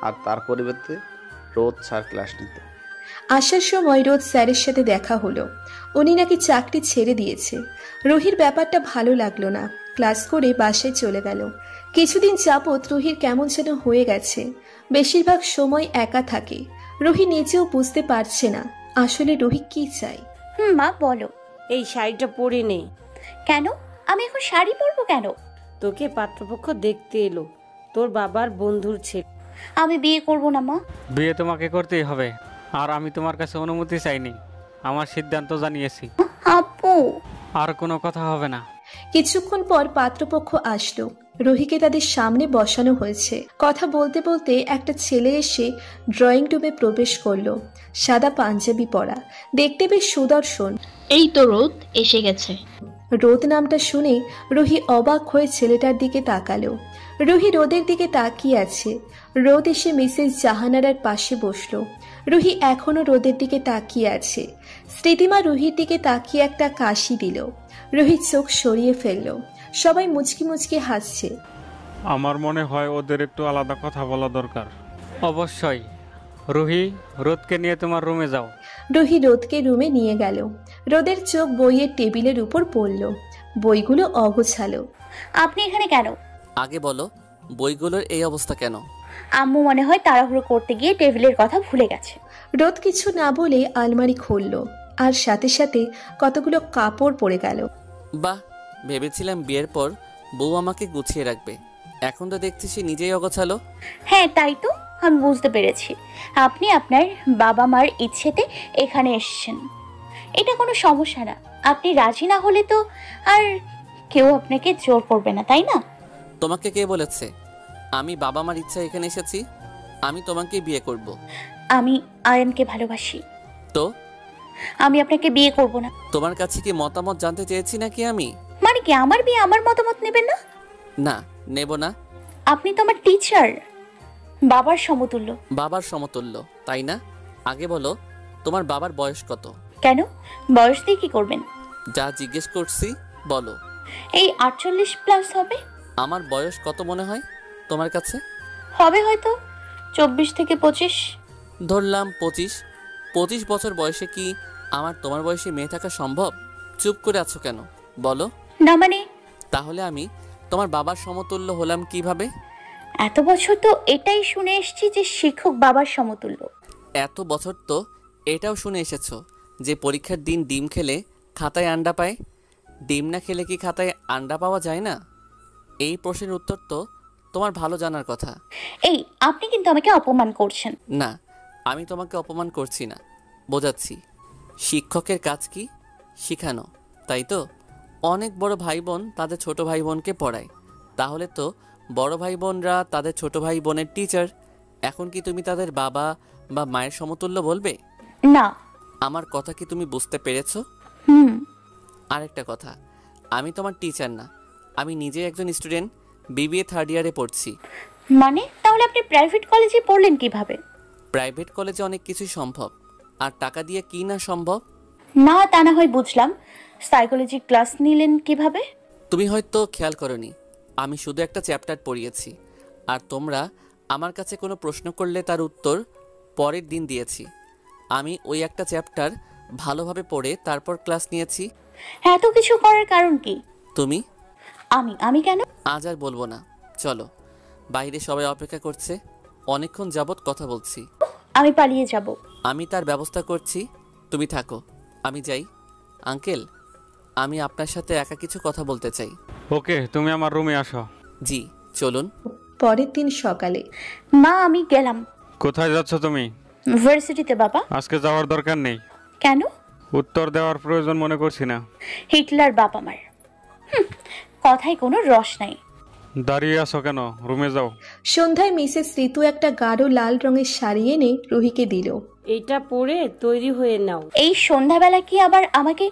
আর তার পরিবর্তে রোজ স্যার ক্লাস নিত। আসার সময় রোজ স্যারের সাথে দেখা হলো। উনি নাকি চাকরি ছেড়ে দিয়েছে। রুহির ব্যাপারটা ভালো লাগলো না, ক্লাস করে বাসায় চলে গেল। কিছুদিন যাবৎ রুহির কেমন যেন হয়ে গেছে। বেশিরভাগ সময় একা থাকে। রুহি নিজেও বুঝতে পারছে না আসলে রুহি কি চায়। মা বলো। এই শাড়িটা পরে নে। কেন? আমি এখন শাড়ি পরবো কেন? তোকে পাত্রপক্ষ দেখতে এলো, তোর বাবার বন্ধুর ছেলে। আমি বিয়ে করব না মা। বিয়ে তোমাকে করতেই হবে, আর আমি তোমার কাছে অনুমতি চাইনি। আমার সিদ্ধান্ত জানিয়েছি। আপু। আর কোনো কথা হবে না। কিছুক্ষণ পর পাত্রপক্ষ আসলো। রুহিকে তাদের সামনে বসানো হয়েছে। কথা বলতে বলতে একটা ছেলে এসে ড্রয়িং রুমে প্রবেশ করলো। সাদা পাঞ্জাবি পরা, দেখতে বেশ সুদর্শন। এই তো রোদ এসে গেছে। রোদ নামটা শুনে রুহি অবাক হয়ে ছেলেটার দিকে তাকালো। রুহি রোদের দিকে তাকিয়ে আছে। রোদ এসে মিসেস জাহানারার পাশে বসলো। রুহি এখনো রোদের দিকে তাকিয়ে আছে। স্মৃতিমা রুহির দিকে তাকিয়ে একটা কাশি দিল। রুহি চোখ সরিয়ে ফেলল। সবাই মুচকি মুচকি হাসছে। আমার মনে হয় ওদের একটু আলাদা কথা বলা দরকার। অবশ্যই। রুহি, রোদকে নিয়ে তোমার রুমে যাও। রুহি রোদকে রুমে নিয়ে গেল। রোদের চোখ বইয়ের টেবিলের উপর পড়ল। বইগুলো অগোছালো। আপনি এখানে কেন? আগে বলো, বইগুলোর এই অবস্থা কেন? আম্মু মনে হয় তাড়াহুড়ো করতে গিয়ে টেবিলের কথা ভুলে গেছে। রোদ কিছু না বলে আলমারি খুলল, আর সাথে সাথে কতগুলো কাপড় পড়ে গেল। বাহ, ভেবেছিলাম বিয়ের পর বউ আমাকে গুছিয়ে রাখবে, এখন তো দেখছি সে নিজেই অগোছালো। হ্যাঁ তাই তো, আমি বুঝতে পেরেছি। আপনি আপনার বাবা মার ইচ্ছেতে এখানে এসেছেন, এটা কোনো সমস্যা না। আপনি রাজি না হলে তো আর কেউ আপনাকে জোর করবে না, তাই না? তোমাকে কে বলেছে আমি বাবা মার ইচ্ছা এখানে এসেছি? আমি তোমাকে বিয়ে করব। আমি আয়ানকে ভালোবাসি। তো আমি আপনাকে বিয়ে করব না। তোমার কাছে কি মতামত জানতে চেয়েছি নাকি আমি? মানে কি আমার বিয়ে আমার মতামত নেবেন না? না, নেব না। আপনি তো আমার টিচার, বাবার সমতুল্য। বাবার সমতুল্য, তাই না? আগে বলো, তোমার বাবার বয়স কত? কেন, বয়স দিয়ে কি করবেন? যা জিজ্ঞেস করছি বলো। এই 48 প্লাস হবে। আমার বয়স কত মনে হয় তোমার কাছে? হবে হয়তো 24 থেকে 25। ধরলাম 25 বছর বয়সে কি আমার তোমার বয়সে মেয়ে থাকা সম্ভব? চুপ করে আছো কেন বলো। না মানে? তাহলে আমি তোমার বাবার সমতুল্য হলাম কিভাবে? এত বছর তো এটাই শুনে এসেছি যে শিক্ষক বাবার সমতুল্য। এত বছর তো এটাও শুনে এসেছো যে পরীক্ষার দিন ডিম খেলে খাতায় আন্ডা পায়। ডিম না খেলে কি খাতায় আন্ডা পাওয়া যায় না? এই প্রশ্নের উত্তর তো তোমার ভালো জানার কথা। এই আপনি কিন্তু আমাকে অপমান করছেন। না, আমি তোমাকে অপমান করছি না, বোঝাচ্ছি। শিক্ষকের কাজ কি? শেখানো, তাই তো? অনেক বড় ভাই বোন তাদের ছোট ভাই বোনকে পড়ায়, তাহলে তো বড় ভাই বোনরা তাদের ছোট ভাই বোনের টিচার। এখন কি তুমি তাদের বাবা বা মায়ের সমতুল্য বলবে? না। আমার কথা কি তুমি বুঝতে পেরেছো? আরেকটা কথা, আমি তোমার টিচার না, আমি নিজে একজন স্টুডেন্ট, বিবিএ 3rd ইয়ারে পড়ছি। মানে তাহলে আপনি প্রাইভেট কলেজে পড়লেন কিভাবে? প্রাইভেট কলেজে অনেক কিছুই সম্ভব, আর টাকা দিয়ে কি না সম্ভব? না তা না হয় বুঝলাম, সাইকোলজি ক্লাস নিলেন কিভাবে? তুমি হয়তো খেয়াল করনি, আমি শুধু একটা চ্যাপ্টার পড়িয়েছি, আর তোমরা আমার কাছে কোনো প্রশ্ন করলে তার উত্তর পরের দিন দিয়েছি। আমি ওই একটা চ্যাপ্টার ভালোভাবে পড়ে তারপর ক্লাস নিয়েছি। এত কিছু করার কারণ কি? তুমি? আমি কেন? আজ আর বলবো না, চলো, বাইরে সবাই অপেক্ষা করছে, অনেকক্ষণ যাবৎ কথা বলছি। আমি পালিয়ে যাব। আমি তার ব্যবস্থা করছি, তুমি থাকো, আমি যাই। আঙ্কেল, আমি আপনার সাথে একা কিছু কথা বলতে চাই। ওকে, তুমি আমার রুমে আসো। জি, চলুন। পরের দিন সকালে। মা আমি গেলাম। কোথায় যাচ্ছ তুমি? ভার্সিটিতে বাবা। আজকে যাওয়ার দরকার নেই। কেন? উত্তর দেওয়ার প্রয়োজন মনে করছি না। হিটলার বাবা মার কথায় কোনো রস নাই। দাঁড়িয়ে আছো কেন? রুমে যাও। সন্ধ্যায় মিসেস ঋতু একটা গাঢ় লাল রঙের শাড়ি এনে রুহিকে দিল। এইটা পরে তৈরি হয়ে নাও। এই সন্ধ্যাবেলা কি আবার আমাকে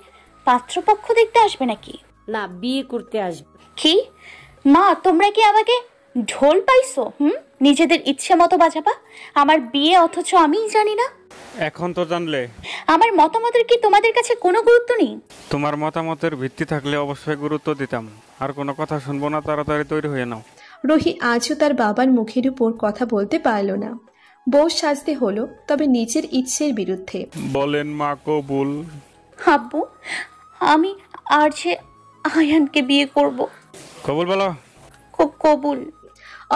পাত্রপক্ষ দেখতে আসবে নাকি? না, বিয়ে করতে আসবে। কি মা, তোমরা কি আমাকে ঢোল পাইছো? নিজেদের ইচ্ছে মতো বাজাবা আমার বিয়ে, অথচ আমিই জানি না। এখন তো জানলে। আমার মতামতের কি তোমাদের কাছে কোনো গুরুত্ব নেই? তোমার মতামতের ভিত্তি থাকলে অবশ্যই গুরুত্ব দিতাম। আর কোনো কথা শুনবো না, তাড়াতাড়ি তৈরি হয়ে নাও। রুহি আজও তার বাবার মুখের উপর কথা বলতে পারল না। বউ সাজতে হলো, তবে নিজের ইচ্ছের বিরুদ্ধে। বলেন মা কবুল। আব্বু, আমি আর যে আয়ানকে বিয়ে করব। কবুল বলো। খুব কবুল।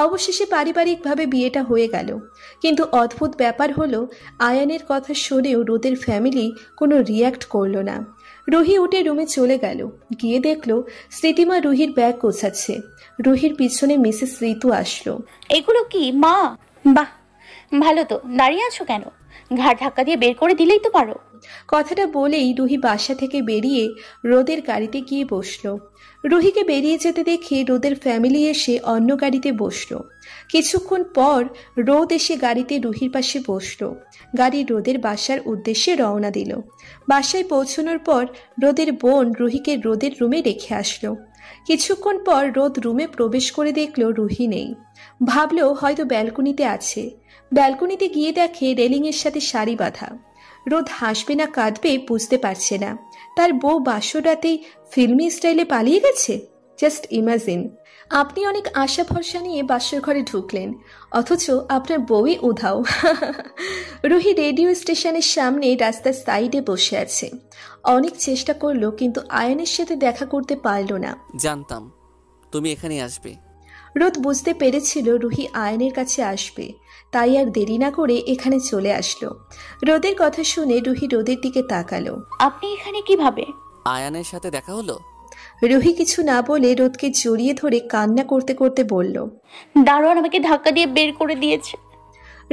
অবশেষে পারিবারিকভাবে বিয়েটা হয়ে গেল, কিন্তু অদ্ভুত ব্যাপার হলো আয়ানের কথা শুনেও রোদের ফ্যামিলি কোনো রিয়্যাক্ট করলো না। রুহি উঠে রুমে চলে গেল, গিয়ে দেখলো স্মৃতিমা রুহির ব্যাগ গোছাচ্ছে। রুহির পিছনে মিসেস ঋতু আসলো। এগুলো কি মা? বাহ, ভালো তো। দাঁড়িয়ে আছো কেন? ঘাড় ধাক্কা দিয়ে বের করে দিলেই তো পারো। কথাটা বলেই রুহি বাসা থেকে বেরিয়ে রোদের গাড়িতে গিয়ে বসলো। রুহিকে বেরিয়ে যেতে দেখে রোদের ফ্যামিলি এসে অন্য গাড়িতে বসলো। কিছুক্ষণ পর রোদ এসে গাড়িতে রুহির পাশে বসলো। গাড়ি রোদের বাসার উদ্দেশ্যে রওনা দিল। বাসায় পৌঁছানোর পর রোদের বোন রুহিকে রোদের রুমে রেখে আসলো। কিছুক্ষণ পর রোদ রুমে প্রবেশ করে দেখলো রুহি নেই। ভাবলো হয়তো ব্যালকনিতে আছে। ব্যালকনিতে গিয়ে দেখে রেলিংয়ের সাথে সারি বাঁধা। রোদ হাসবে না কাঁদবে বুঝতে পারছে না। তার বউ বাসর রাতেই ফিল্মি স্টাইলে পালিয়ে গেছে। জাস্ট ইমাজিন, আপনি অনেক আশা ভরসা নিয়ে বাসর ঘরে ঢুকলেন, অথচ আপনার বউই উধাও। রুহি রেডিও স্টেশনের সামনে রাস্তার সাইডে বসে আছে। অনেক চেষ্টা করলো, কিন্তু আয়ানের সাথে দেখা করতে পারল না। জানতাম তুমি এখানে আসবে। রোদ বুঝতে পেরেছিল রুহি আয়ানের কাছে আসবে, তাই আর দেরি না করে এখানে চলে আসলো। রোদের কথা শুনে রুহি রোদের দিকে তাকালো। আপনি এখানে কিভাবে? আয়ানের সাথে দেখা হলো। রুহি কিছু না বলে রোদকে জড়িয়ে ধরে কান্না করতে করতে বলল, দারোয়ান আমাকে ধাক্কা দিয়ে বের করে দিয়েছে।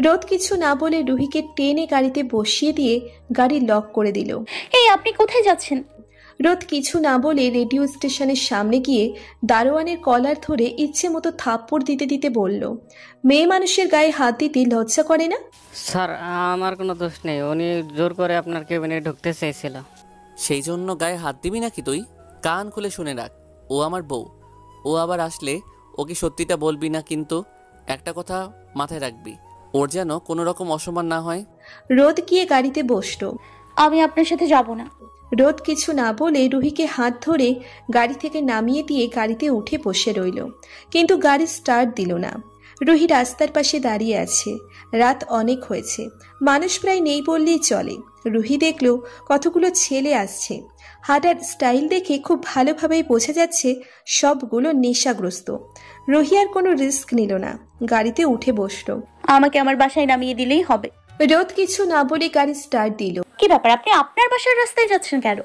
রোদ কিছু না বলে রুহিকে টেনে গাড়িতে বসিয়ে দিয়ে গাড়ি লক করে দিল। এই, আপনি কোথায় যাচ্ছেন? রোদ কিছু না বলে রেডিও স্টেশনের সামনে গিয়ে দারোয়ানের কলার ধরে ইচ্ছে মতো থাপ্পড় দিতে দিতে বলল, মেয়ে মানুষের গায়ে হাত দিতে লজ্জা করে না? স্যার, আমার কোনো দোষ নেই, উনি জোর করে আপনার কেবিনে ঢুকতে চেয়েছিল। সেই জন্য গায়ে হাত দিবি নাকি তুই? কান খুলে শুনে রাখ, ও আমার বউ। ও আবার আসলে ওকে সত্যিটা বলবি না, কিন্তু একটা কথা মাথায় রাখবি, ওর যেন কোনো রকম অসম্মান না হয়। রোদ গিয়ে গাড়িতে বসলো। আমি আপনার সাথে যাব না। রোদ কিছু না বলে রুহিকে হাত ধরে গাড়ি থেকে নামিয়ে দিয়ে গাড়িতে উঠে বসে রইল, কিন্তু গাড়ি স্টার্ট দিল না। রুহি রাস্তার পাশে দাঁড়িয়ে আছে। রাত অনেক হয়েছে, মানুষ প্রায় নেই বললেই চলে। রুহি দেখলো কতগুলো ছেলে আসছে। হাঁটার স্টাইল দেখে খুব ভালোভাবেই বোঝা যাচ্ছে সবগুলো নেশাগ্রস্ত। রুহি আর কোনো রিস্ক নিল না, গাড়িতে উঠে বসলো। আমাকে আমার বাসায় নামিয়ে দিলেই হবে। রোদ কিছু না বলে গাড়ি স্টার্ট দিল। কি ব্যাপার, আপনি আপনার বাসার রাস্তায় যাচ্ছেন কেন?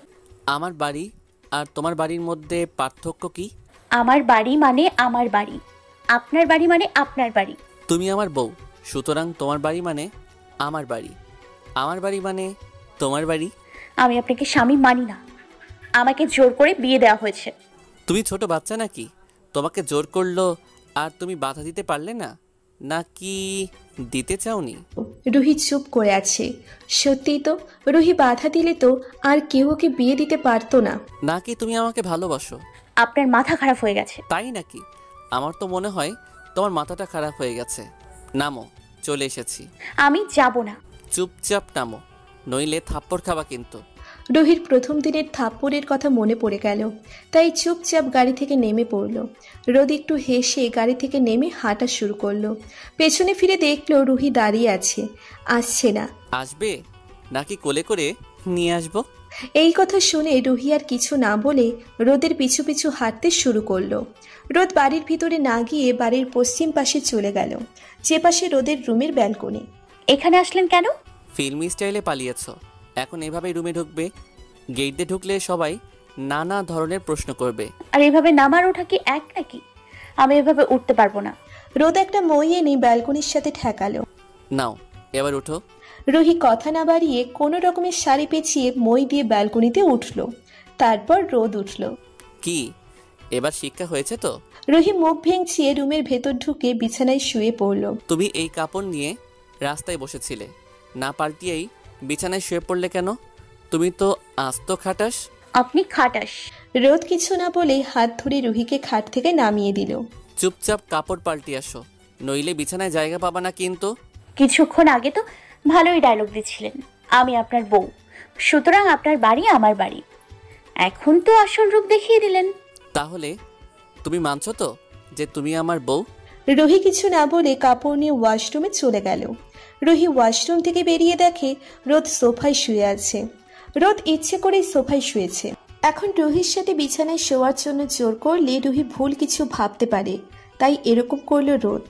আমার বাড়ি আর তোমার বাড়ির মধ্যে পার্থক্য কি? আমার বাড়ি মানে আমার বাড়ি, আপনার বাড়ি মানে আপনার বাড়ি। তুমি আমার বউ, সুতরাং তোমার বাড়ি মানে আমার বাড়ি, আমার বাড়ি মানে তোমার বাড়ি। আমি আপনাকে স্বামী মানি না, আমাকে জোর করে বিয়ে দেওয়া হয়েছে। তুমি ছোট বাচ্চা নাকি? তোমাকে জোর করলো আর তুমি বাধা দিতে পারলে না, নাকি দিতে চাওনি? রুহি চুপ করে আছে। সত্যিই তো, রুহি বাধা দিলে তো আর কেউ ওকে বিয়ে দিতে পারতো না। নাকি তুমি আমাকে ভালোবাসো? আপনার মাথা খারাপ হয়ে গেছে। তাই নাকি? আমার তো মনে হয় তোমার মাথাটা খারাপ হয়ে গেছে। নামো, চলে এসেছি। আমি যাব না। চুপচাপ নামো, নইলে থাপ্পড় খাবা কিন্তু। রুহির প্রথম দিনের থাপ্পড়ের কথা মনে পড়ে গেল, তাই চুপচাপ গাড়ি থেকে নেমে পড়ল। রোদ একটু হেসে গাড়ি থেকে নেমে হাঁটা শুরু করলো। পেছনে ফিরে দেখলো রুহি দাঁড়িয়ে আছে, আসছে না। আসবে নাকি কোলে করে নিয়ে আসবো? এই কথা শুনে রুহি আর কিছু না বলে রোদের পিছু পিছু হাঁটতে শুরু করলো। রোদ বাড়ির ভিতরে না গিয়ে বাড়ির পশ্চিম পাশে চলে গেল, যে পাশে রোদের রুমের ব্যালকনি। এখানে আসলেন কেন? ফিল্মি স্টাইলে পালিয়েছ, এখন এভাবেই রুমে ঢুকবে? গেট দিয়ে ঢুকলে সবাই নানা ধরনের প্রশ্ন করবে। আর এভাবে নামার ওঠা কি এক নাকি? আমি এভাবে উঠতে পারবো না। রোদ একটা মই এনে ব্যালকনির সাথে ঠেকালো। নাও, এবার উঠো। রুহি কথা না বাড়িয়ে কোনো রকমের শাড়ি পেঁচিয়ে মই দিয়ে ব্যালকনিতে উঠল। তারপর রোদ উঠল। কি এবার শিক্ষা হয়েছে তো? রুহি মুখ ভেঙচিয়ে রুমের ভেতর ঢুকে বিছানায় শুয়ে পড়ল। তুমি এই কাপড় নিয়ে রাস্তায় বসেছিলে, না পাল্টিয়েই বিছানায় শুয়ে পড়লে কেন? তুমি তো আস্ত খাটাস। আপনি খাটাস। রোদ কিছু না বলে হাত ধরে রুহিকে খাট থেকে নামিয়ে দিল। চুপচাপ কাপড় পাল্টি আসো, নইলে বিছানায় জায়গা পাবা না কিন্তু। কিছুক্ষণ আগে তো ভালোই ডায়লগ দিচ্ছিলেন, আমি আপনার বউ, সুতরাং আপনার বাড়ি আমার বাড়ি। এখন তো আসল রূপ দেখিয়ে দিলেন। তাহলে তুমি মানছো তো যে তুমি আমার বউ? রুহি কিছু না বলে কাপড় নিয়ে ওয়াশরুমে চলে গেল। রুহি ওয়াশরুম থেকে বেরিয়ে দেখে রোদ সোফায় শুয়ে আছে। রোদ ইচ্ছে করেই সোফায় শুয়েছে। এখন রুহির সাথে বিছানায় শোয়ার জন্য জোর করলে রুহি ভুল কিছু ভাবতে পারে, তাই এরকম করলো রোদ।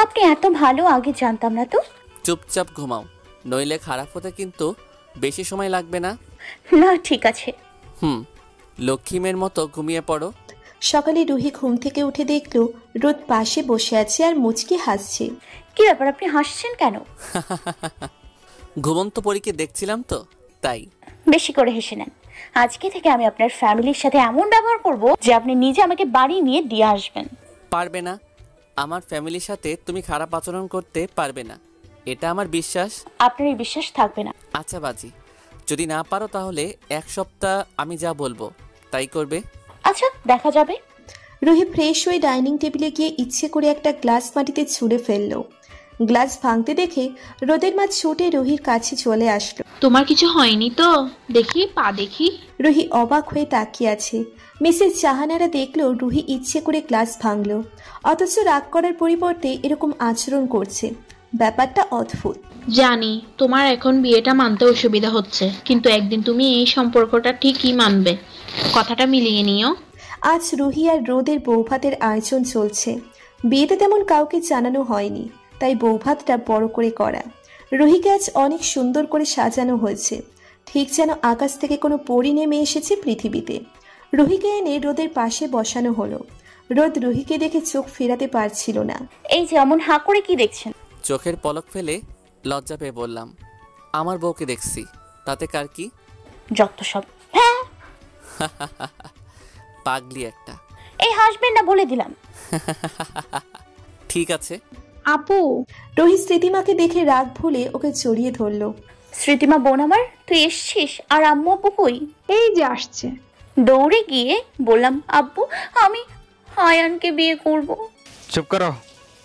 আপনি এত ভালো, আগে জানতাম না তো। চুপচাপ ঘুমাও, নইলে খারাপ হতে কিন্তু বেশি সময় লাগবে না। না ঠিক আছে। লক্ষ্মী মেয়ের মতো ঘুমিয়ে পড়ো। সকালে রুহি ঘুম থেকে উঠে দেখলো রোদ পাশে বসে আছে আর মুচকি হাসছে। কি ব্যাপার, আপনি হাসছেন কেন? ঘুমন্ত পরীকে দেখছিলাম তো, তাই। বেশি করে হেসে নেন। আজকে থেকে আমি আপনার ফ্যামিলির সাথে এমন ব্যবহার করব যে আপনি নিজে আমাকে বাড়ি নিয়ে দিয়ে আসবেন। পারবে না, আমার ফ্যামিলির সাথে তুমি খারাপ আচরণ করতে পারবে না, এটা আমার বিশ্বাস। আপনার এই বিশ্বাস থাকবে না। আচ্ছা বাজি, যদি না পারো তাহলে 1 সপ্তাহ আমি যা বলবো তাই করবে। আচ্ছা দেখা যাবে। রুহি ফ্রেশ হয়ে ডাইনিং টেবিলে গিয়ে ইচ্ছে করে একটা গ্লাস মাটিতে ছুঁড়ে ফেললো। গ্লাস ভাঙতে দেখে রোদের মা ছুটে রুহির কাছে চলে আসলো। তোমার কিছু হয়নি তো? দেখি পা দেখি। রুহি অবাক হয়ে তাকিয়ে আছে। মিসেস জাহানারা দেখলো রুহি ইচ্ছে করে গ্লাস ভাঙলো, অথচ রাগ করার পরিবর্তে এরকম আচরণ করছে। ব্যাপারটা অদ্ভুত। জানি তোমার এখন বিয়েটা মানতে অসুবিধা হচ্ছে, কিন্তু একদিন তুমি এই সম্পর্কটা ঠিকই মানবে। কথাটা মিলিয়ে নিও। আজ রুহি আর রোদের বৌভাতের আয়োজন চলছে। বিয়েতে তেমন কাউকে জানানো হয়নি, তাই বৌভাতটা বড় করে করা। রুহিকে আজ অনেক সুন্দর করে সাজানো হয়েছে, ঠিক যেন আকাশ থেকে কোনো পরী নেমে এসেছে পৃথিবীতে। রুহিকে এনে রোদের পাশে বসানো হলো। রোদ রুহিকে দেখে চোখ ফেরাতে পারছিল না। এই যে এমন হাঁ করে কি দেখছেন? চোখের পলক ফেলে লজ্জা পেয়ে বললাম, আমার বউকে দেখছি, তাতে কার কি? যত সব। হ্যাঁ পাগলি একটা। এই হাসবেন না বলে দিলাম। ঠিক আছে। আপু, রোহিত স্মৃতিমাকে দেখে রাগ ভুলে ওকে জড়িয়ে ধরলো। স্মৃতিমা বোন আমার, তুই এসছিস? আর আম্মু আব্বু কই? এই যে আসছে। দৌড়ে গিয়ে বললাম, আব্বু আমি আয়ানকে বিয়ে করব। চুপ করো,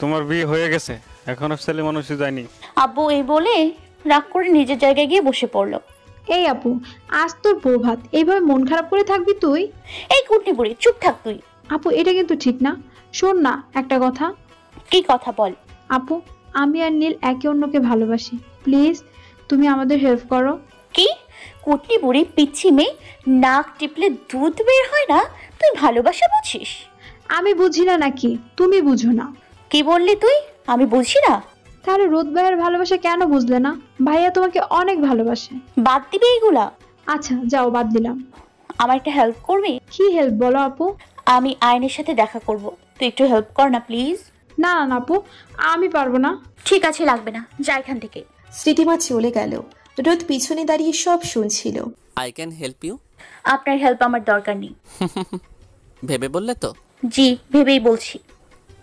তোমার বিয়ে হয়ে গেছে, এখনো ছেলে মানুষই যায়নি। আব্বু এই বলে রাগ করে নিজের জায়গায় গিয়ে বসে পড়লো। এই আপু, আজ তোর বৌভাত, এইভাবে মন খারাপ করে থাকবি তুই? এই কুটনি বুড়ি, চুপ থাক তুই। আপু এটা কিন্তু ঠিক না। শোন না একটা কথা। কি কথা বল? আপু, আমি আর নীল একে অন্যকে ভালোবাসি, প্লিজ তুমি আমাদের হেল্প করো। কি? কুটনি বুড়ি পিচ্ছি মেয়ে, নাক টিপলে দুধ বের হয় না, তুই ভালোবাসা বুঝিস? আমি বুঝি না নাকি তুমি বুঝো না? কি বললি তুই? আমি বুঝি না? তাহলে রোদ ভাইয়ের ভালোবাসা কেন বুঝলে না? ভাইয়া তোমাকে অনেক ভালোবাসে। বাদ দিবি এইগুলা? আচ্ছা যাও, বাদ দিলাম। আমার একটা হেল্প করবি? কি হেল্প বলো আপু? আমি আয়নের সাথে দেখা করব, তুই একটু হেল্প কর না প্লিজ। না না আপু, আমি পারবো না। ঠিক আছে, লাগবে না, যা এখান থেকে। স্মৃতিমা চলে গেল। রোদ পিছনে দাঁড়িয়ে সব শুনছিল। I can help you. আপনার হেল্প আমার দরকার নেই। ভেবে বললে তো? জি ভেবেই বলছি।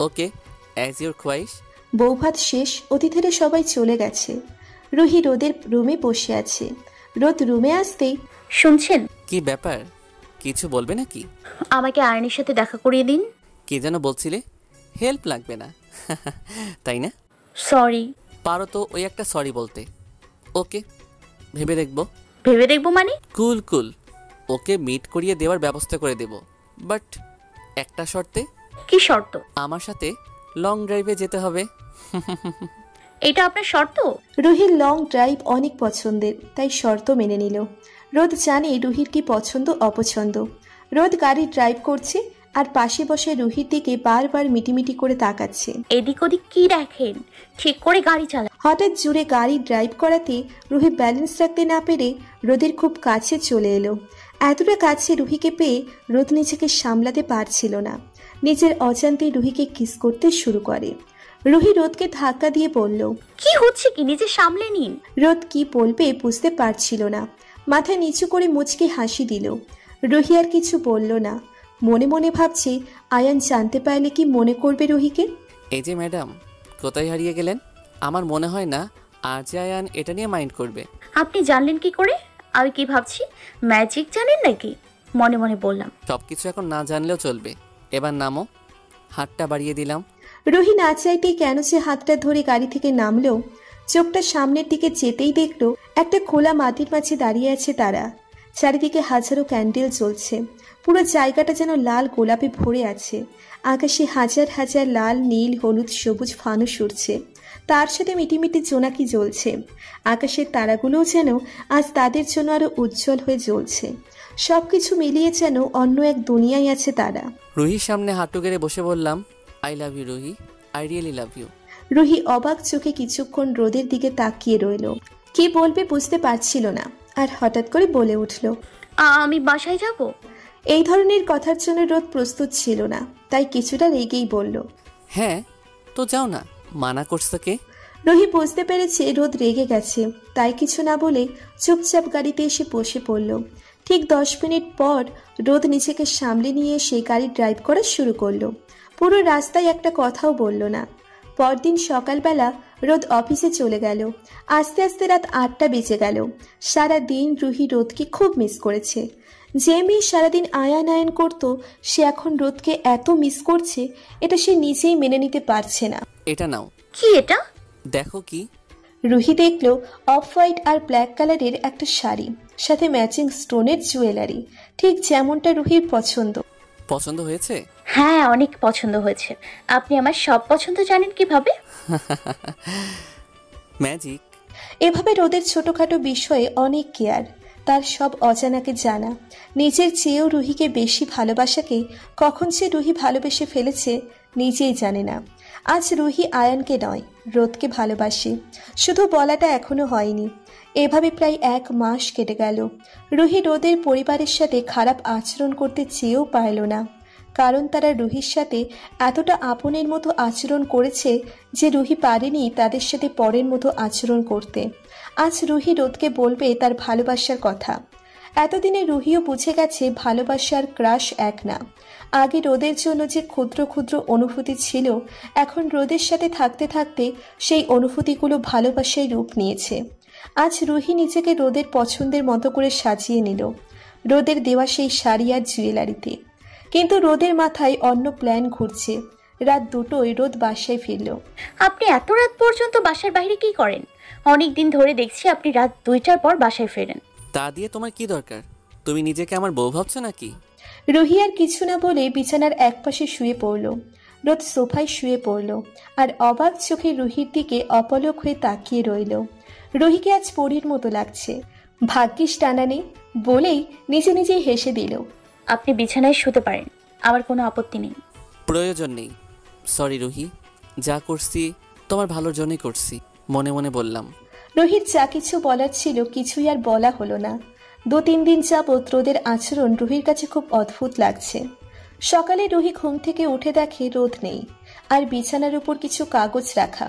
ওকে, অ্যাজ ইউর খোয়াইশ। বৌভাত শেষ, অতিথিরা সবাই চলে গেছে। রুহি রোদের রুমে বসে আছে। রোদ রুমে আসতেই, শুনছেন? কি ব্যাপার, কিছু বলবে নাকি? আমাকে আয়নের সাথে দেখা করিয়ে দিন। কি যেন বলছিলে? হেল্প লাগবে না তাই না? সরি। পারো তো ওই একটা সরি বলতে। ওকে, ভেবে দেখবো। ভেবে দেখবো মানে? কুল কুল, ওকে মিট করিয়ে দেওয়ার ব্যবস্থা করে দেব, বাট একটা শর্তে। কি শর্ত? আমার সাথে লং ড্রাইভে যেতে হবে। এটা আপনার শর্ত? রুহির লং ড্রাইভ অনেক পছন্দের, তাই শর্ত মেনে নিল। রোদ জানে রুহির কি পছন্দ অপছন্দ। রোদ গাড়ি ড্রাইভ করছে আর পাশে বসে রুহির দিকে বারবার মিটিমিটি করে তাকাচ্ছে। এদিক ওদিক কি দেখেন, ঠিক করে গাড়ি চালা। হঠাৎ জুড়ে গাড়ি ড্রাইভ করাতে রুহি ব্যালেন্স রাখতে না পেরে রোদের খুব কাছে চলে এলো। এতটা কাছে রুহিকে পেয়ে রোদ নিজেকে সামলাতে পারছিল না। নিজের অজান্তে রুহিকে কিস করতে শুরু করে। রুহি রোদকে ধাক্কা দিয়ে বলল, কি হচ্ছে কি, নিজে সামলে নিন। রোদ কি বলবে বুঝতে পারছিল না। মাথা নিচু করে মুচকে হাসি দিল। রুহি আর কিছু বলল না। মনে মনে ভাবছে আয়ান জানতে পারলে কি মনে করবে রুহিকে। এই যে ম্যাডাম, কোথায় হারিয়ে গেলেন? আমার মনে হয় না আর যে আয়ান এটা নিয়ে মাইন্ড করবে। আপনি জানলেন কি করে? আমি কি ভাবছি, ম্যাজিক জানেন নাকি? মনে মনে বললাম। সবকিছু এখন না জানলেও চলবে, এবার নামো। হাতটা বাড়িয়ে দিলাম। রুহি না চাইতেই কেন সে হাতটা ধরে গাড়ি থেকে নামলো। চোখটা সামনের দিকে যেতেই দেখলো একটা খোলা মাটির মাঝে দাঁড়িয়ে আছে তারা। চারিদিকে হাজারো ক্যান্ডেল জ্বলছে। পুরো জায়গাটা যেন লাল গোলাপে ভরে আছে। আকাশে হাজার হাজার লাল, নীল, হলুদ, সবুজ ফানুস উড়ছে, তার সাথে মিটিমিটি জোনাকি জ্বলছে। আকাশের তারাগুলোও যেন আজ তাদের জন্য আরো উজ্জ্বল হয়ে জ্বলছে। সবকিছু মিলিয়ে যেন অন্য এক দুনিয়ায় আছে তারা। রুহির সামনে হাঁটু গেড়ে বসে বললাম, I love you Ruhi, I really love you. Ruhi অবাক চোখে কিছুক্ষণ রোদের দিকে তাকিয়ে রইল। কি বলবে বুঝতে পারছিল না, আর হঠাৎ করে বলে উঠল, আমি বাসায় যাব। এই ধরনের কথার জন্য রোদ প্রস্তুত ছিল না, তাই কিছুটা রেগেই বলল, হ্যাঁ তো যাও না, মানা করছে কে? রুহি বুঝতে পেরেছে রোদ রেগে গেছে, তাই কিছু না বলে চুপচাপ গাড়িতে এসে বসে পড়ল। ঠিক 10 মিনিট পর রোদ নিজেকে সামলে নিয়ে সেই গাড়ি ড্রাইভ করা শুরু করলো। পুরো রাস্তায় একটা কথাও বলল না। পরদিন সকালবেলা রোদ অফিসে চলে গেল। আস্তে আস্তে রাত 8টা বেজে গেল। সারা দিন রুহি রোদকে খুব মিস করেছে। যে মেয়ে সারাদিন আয়ান করত, সে এখন রোদকে এত মিস করছে, এটা সে নিজেই মেনে নিতে পারছে না। এটা নাও। কি এটা? দেখো কি। রুহি দেখলো অফ হোয়াইট আর ব্ল্যাক কালারের একটা শাড়ি, সাথে ম্যাচিং স্টোনের জুয়েলারি, ঠিক যেমনটা রুহির পছন্দ। পছন্দ হয়েছে? হ্যাঁ, অনেক পছন্দ হয়েছে। আপনি আমার সব পছন্দ জানেন কিভাবে? ম্যাজিক। এভাবে রোদের ছোটখাটো বিষয়ে অনেক কেয়ার, তার সব অজানাকে জানা। নিজের চেয়েও রুহিকে বেশি ভালোবাসাকে কখন সে রুহি ভালোবেসে ফেলেছে নিজেই জানে না। আজ রুহি আয়ানকে নয়, রোদকে ভালোবাসে, শুধু বলাটা এখনো হয়নি। এভাবে প্রায় 1 মাস কেটে গেল। রুহি রোদের পরিবারের সাথে খারাপ আচরণ করতে চেয়েও পারল না, কারণ তারা রুহির সাথে এতটা আপনের মতো আচরণ করেছে যে রুহি পারেনি তাদের সাথে পরের মতো আচরণ করতে। আজ রুহি রোদকে বলবে তার ভালোবাসার কথা। এতদিনে রুহিও বুঝে গেছে ভালোবাসার ক্রাশ এক না। আগে রোদের জন্য যে ক্ষুদ্র ক্ষুদ্র অনুভূতি ছিল, এখন রোদের সাথে থাকতে থাকতে সেই অনুভূতিগুলো ভালোবাসায় রূপ নিয়েছে। আজ রুহি নিজেকে রোদের পছন্দের মতো করে সাজিয়ে নিল, রোদের দেওয়া সেই শাড়ি আর জুয়েলারিতে। কিন্তু রোদের মাথায় অন্য প্ল্যান ঘুরছে। রাত 2টোয় রোদ বাসায় ফিরল। আপনি এত রাত পর্যন্ত বাসার বাইরে কি করেন? অনেক দিন ধরে দেখছি আপনি রাত 2টার পর বাসায় ফেরেন। তা দিয়ে তোমার কি দরকার? তুমি নিজেকে আমার বউ ভাবছো নাকি? রুহি আর কিছু না বলে বিছানার একপাশে শুয়ে পড়ল। রোদ সোফায় শুয়ে পড়ল আর অবাক চোখে রুহির দিকে অপলক হয়ে তাকিয়ে রইল। রুহিকে আজ পরীর মতো লাগছে। ভাগ্যিস টানা নেই বলেই নিজে নিজেই হেসে দিল। আপনি বিছানায় শুতে পারেন, আমার কোনো আপত্তি নেই। প্রয়োজন নেই। সরি রুহি, যা করছি তোমার ভালোর জন্যই করছি, মনে মনে বললাম। রুহির যা কিছু বলার ছিল কিছুই আর বলা হলো না। 2-3 দিন যাবৎ রোদের আচরণ রুহির কাছে খুব অদ্ভুত লাগছে। সকালে রুহি ঘুম থেকে উঠে দেখে রোদ নেই, আর বিছানার উপর কিছু কাগজ রাখা।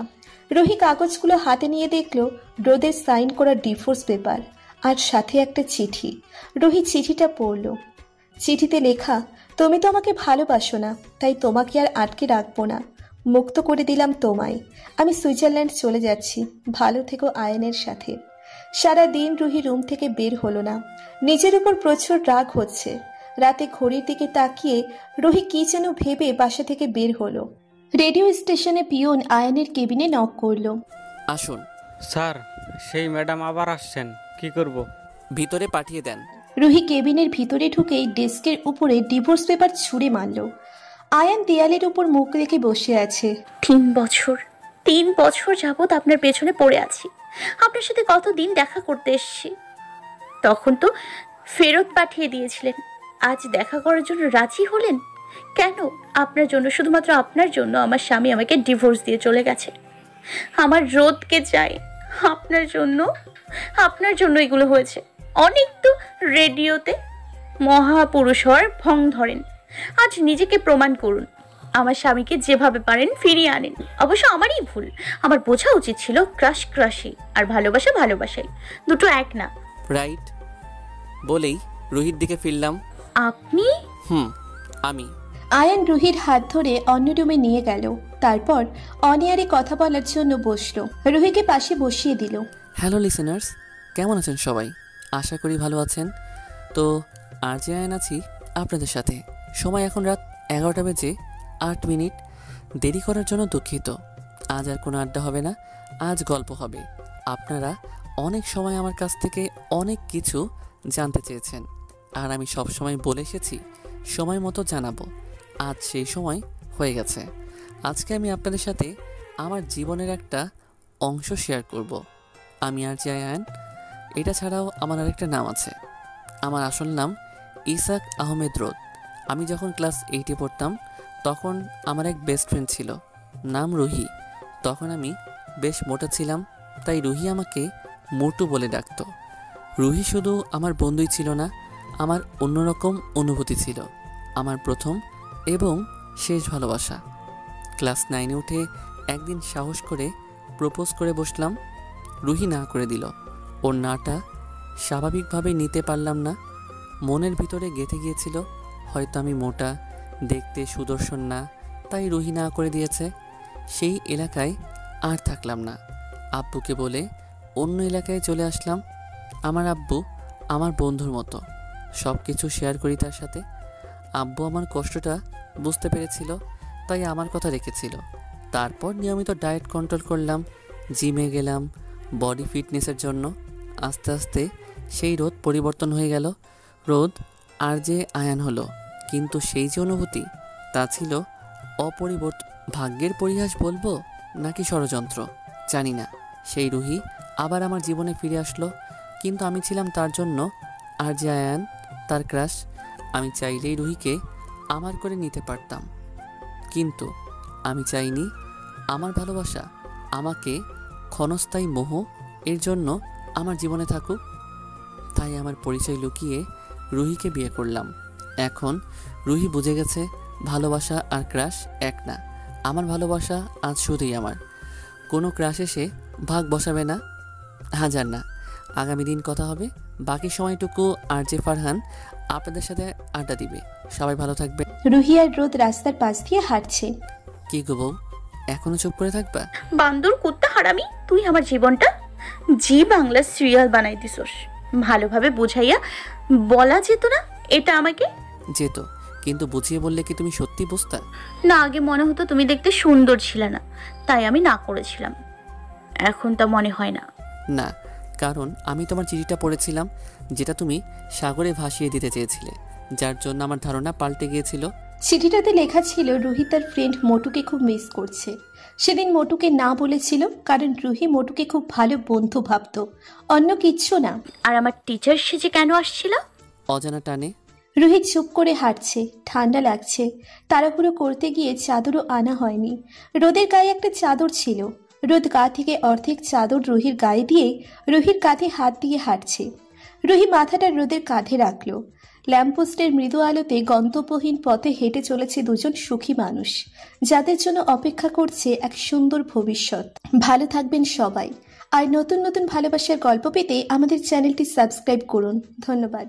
রুহি কাগজগুলো হাতে নিয়ে দেখল রোদের সাইন করা ডিভোর্স পেপার, আর সাথে একটা চিঠি। রুহি চিঠিটা পড়ল। চিঠিতে লেখা, তুমি তো আমাকে ভালোবাসো না, তাই তোমাকে আর আটকে রাখবো না, মুক্ত করে দিলাম তোমায়। আমি সুইজারল্যান্ড চলে যাচ্ছি, ভালো থেকো আয়নের সাথে। সারা দিন রুহি রুম থেকে বের হলো না। নিজের উপর প্রচুর রাগ হচ্ছে। রাতে ঘড়ির দিকে তাকিয়ে রুহি কি যেন ভেবে বাসা থেকে বের হলো। রেডিও স্টেশনে পিয়ন আয়নের কেবিনে নক করলো। আসুন। স্যার, সেই ম্যাডাম আবার আসছেন, কি করব? ভিতরে পাঠিয়ে দেন। রুহি কেবিনের ভিতরে ঢুকেই ডেস্কের উপরে ডিভোর্স পেপার ছুঁড়ে মারল। আয়ান দেয়ালের উপর মুখ রেখে বসে আছে। 3 বছর যাবৎ আপনার পেছনে পড়ে আছি। আপনার সাথে কতদিন দেখা করতে এসেছি, তখন তো ফেরত পাঠিয়ে দিয়েছিলেন। আজ দেখা করার জন্য রাজি হলেন কেন? আপনার জন্য, শুধুমাত্র আপনার জন্য আমার স্বামী আমাকে ডিভোর্স দিয়ে চলে গেছে। আমার রোদকে চাই, আপনার জন্য এগুলো হয়েছে। অনেক তো রেডিওতে মহাপুরুষ হওয়ার ভং ধরেন, আজ নিজেকে প্রমাণ করুন। আমার স্বামীকে যেভাবে পারেন ফিরিয়ে আনেন। অবশ্য আমারই ভুল, আমার বোঝা উচিত ছিল ক্রাশি আর ভালোবাসাই দুটো এক না। রাইট বলেই রুহির দিকে ফিরলাম। আপনি? আমি। আয়ান রুহির হাত ধরে অন্য রুমে নিয়ে গেল। তারপর অনিয়ারে কথা বলার জন্য বসলো। রুহিকে পাশে বসিয়ে দিল। হ্যালো লিসেনার্স, কেমন আছেন সবাই? আশা করি ভালো আছেন। তো আর যে আয়ন আছি আপনাদের সাথে। সময় এখন রাত 11টা বেজে 8 মিনিট। দেরি করার জন্য দুঃখিত। আজ আর কোনো আড্ডা হবে না, আজ গল্প হবে। আপনারা অনেক সময় আমার কাছ থেকে অনেক কিছু জানতে চেয়েছেন, আর আমি সব সময় বলে এসেছি সময় মতো জানাবো। আজ সেই সময় হয়ে গেছে। আজকে আমি আপনাদের সাথে আমার জীবনের একটা অংশ শেয়ার করব। আমি আরজে আয়ান। এটা ছাড়াও আমার আরেকটা নাম আছে। আমার আসল নাম ইসাক আহমেদ রোদ। আমি যখন ক্লাস 8-এ পড়তাম তখন আমার এক বেস্ট ফ্রেন্ড ছিল, নাম রুহি। তখন আমি বেশ মোটা ছিলাম, তাই রুহি আমাকে মোটু বলে ডাকতো। রুহি শুধু আমার বন্ধুই ছিল না, আমার অন্যরকম অনুভূতি ছিল, আমার প্রথম এবং শেষ ভালোবাসা। ক্লাস 9-এ উঠে একদিন সাহস করে প্রপোজ করে বসলাম। রুহি না করে দিল। ওর নাটা স্বাভাবিকভাবে নিতে পারলাম না। মনের ভিতরে গেঁথে গিয়েছিল হয়তো আমি মোটা, দেখতে সুদর্শন না, তাই রুহি না করে দিয়েছে। সেই এলাকায় আর থাকলাম না। আব্বুকে বলে অন্য এলাকায় চলে আসলাম। আমার আব্বু আমার বন্ধুর মতো, সব কিছু শেয়ার করি তার সাথে। আব্বু আমার কষ্টটা বুঝতে পেরেছিল, তাই আমার কথা রেখেছিল। তারপর নিয়মিত ডায়েট কন্ট্রোল করলাম, জিমে গেলাম বডি ফিটনেসের জন্য। আস্তে আস্তে সেই রোদ পরিবর্তন হয়ে গেল। রোদ আরজে আয়ান হলো, কিন্তু সেই যে অনুভূতি তা ছিল অপরিবর্তন। ভাগ্যের পরিহাস বলবো নাকি ষড়যন্ত্র জানি না। সেই রুহি আবার আমার জীবনে ফিরে আসলো, কিন্তু আমি ছিলাম তার জন্য আরজে আয়ান, তার ক্রাশ। আমি চাইলেই রুহিকে আমার করে নিতে পারতাম, কিন্তু আমি চাইনি আমার ভালোবাসা আমাকে ক্ষণস্থায়ী মোহ এর জন্য আমার জীবনে থাকুক। তাই আমার পরিচয় লুকিয়ে রুহিকে বিয়ে করলাম। এখন রুহি বুঝে গেছে ভালোবাসা আর ক্রাশ এক না। আমার ভালোবাসা আজ শুধুই আমার, কোনো ক্রাশ এসে ভাগ বসাবে না। হাজার না, আগামী দিন কথা হবে। বাকি সময়টুকু আরজে ফারহান আপনাদের সাথে আড্ডা দিবে। সবাই ভালো থাকবে। রুহি আর রোদ রাস্তার পাশ দিয়ে হাঁটছে। কি গো বউ, এখনো চুপ করে থাকবা? বান্দর কুত্তা হারামি, তুই আমার জীবনটা জি বাংলা সিরিয়াল বানাই দিছস। ভালোভাবে বুঝাইয়া বলা যেত না এটা আমাকে? যেত, কিন্তু বুঝিয়ে বললে কি তুমি সত্যি বুঝতা? না, আগে মনে হতো তুমি দেখতে সুন্দর ছিলে না, তাই আমি না করেছিলাম। এখন তা মনে হয় না। না, কারণ আমি তোমার চিঠিটা পড়েছিলাম, যেটা তুমি সাগরে ভাসিয়ে দিতে চেয়েছিলে, যার জন্য আমার ধারণা পাল্টে গিয়েছিল। চিঠিটাতে লেখা ছিল রুহি তার ফ্রেন্ড মোটুকে খুব মিস করছে। সেদিন মোটুকে না বলেছিল কারণ রুহি মোটুকে খুব ভালো বন্ধু ভাবত, অন্য কিচ্ছু না। আর আমার টিচার সেজে কেন আসছিল? অজানা টানে। রুহি চুপ করে হাঁটছে, ঠান্ডা লাগছে। তাড়াহুড়ো করতে গিয়ে চাদরও আনা হয়নি। রোদের গায়ে একটা চাদর ছিল। রোদ গা থেকে অর্ধেক চাদর রুহির গায়ে দিয়ে রুহির কাঁধে হাত দিয়ে হাঁটছে। রুহি মাথাটা রোদের কাঁধে রাখল। ল্যাম্পপোস্টের মৃদু আলোতে গন্তব্যহীন পথে হেঁটে চলেছে দুজন সুখী মানুষ, যাদের জন্য অপেক্ষা করছে এক সুন্দর ভবিষ্যৎ। ভালো থাকবেন সবাই। আর নতুন নতুন ভালোবাসার গল্প পেতে আমাদের চ্যানেলটি সাবস্ক্রাইব করুন। ধন্যবাদ।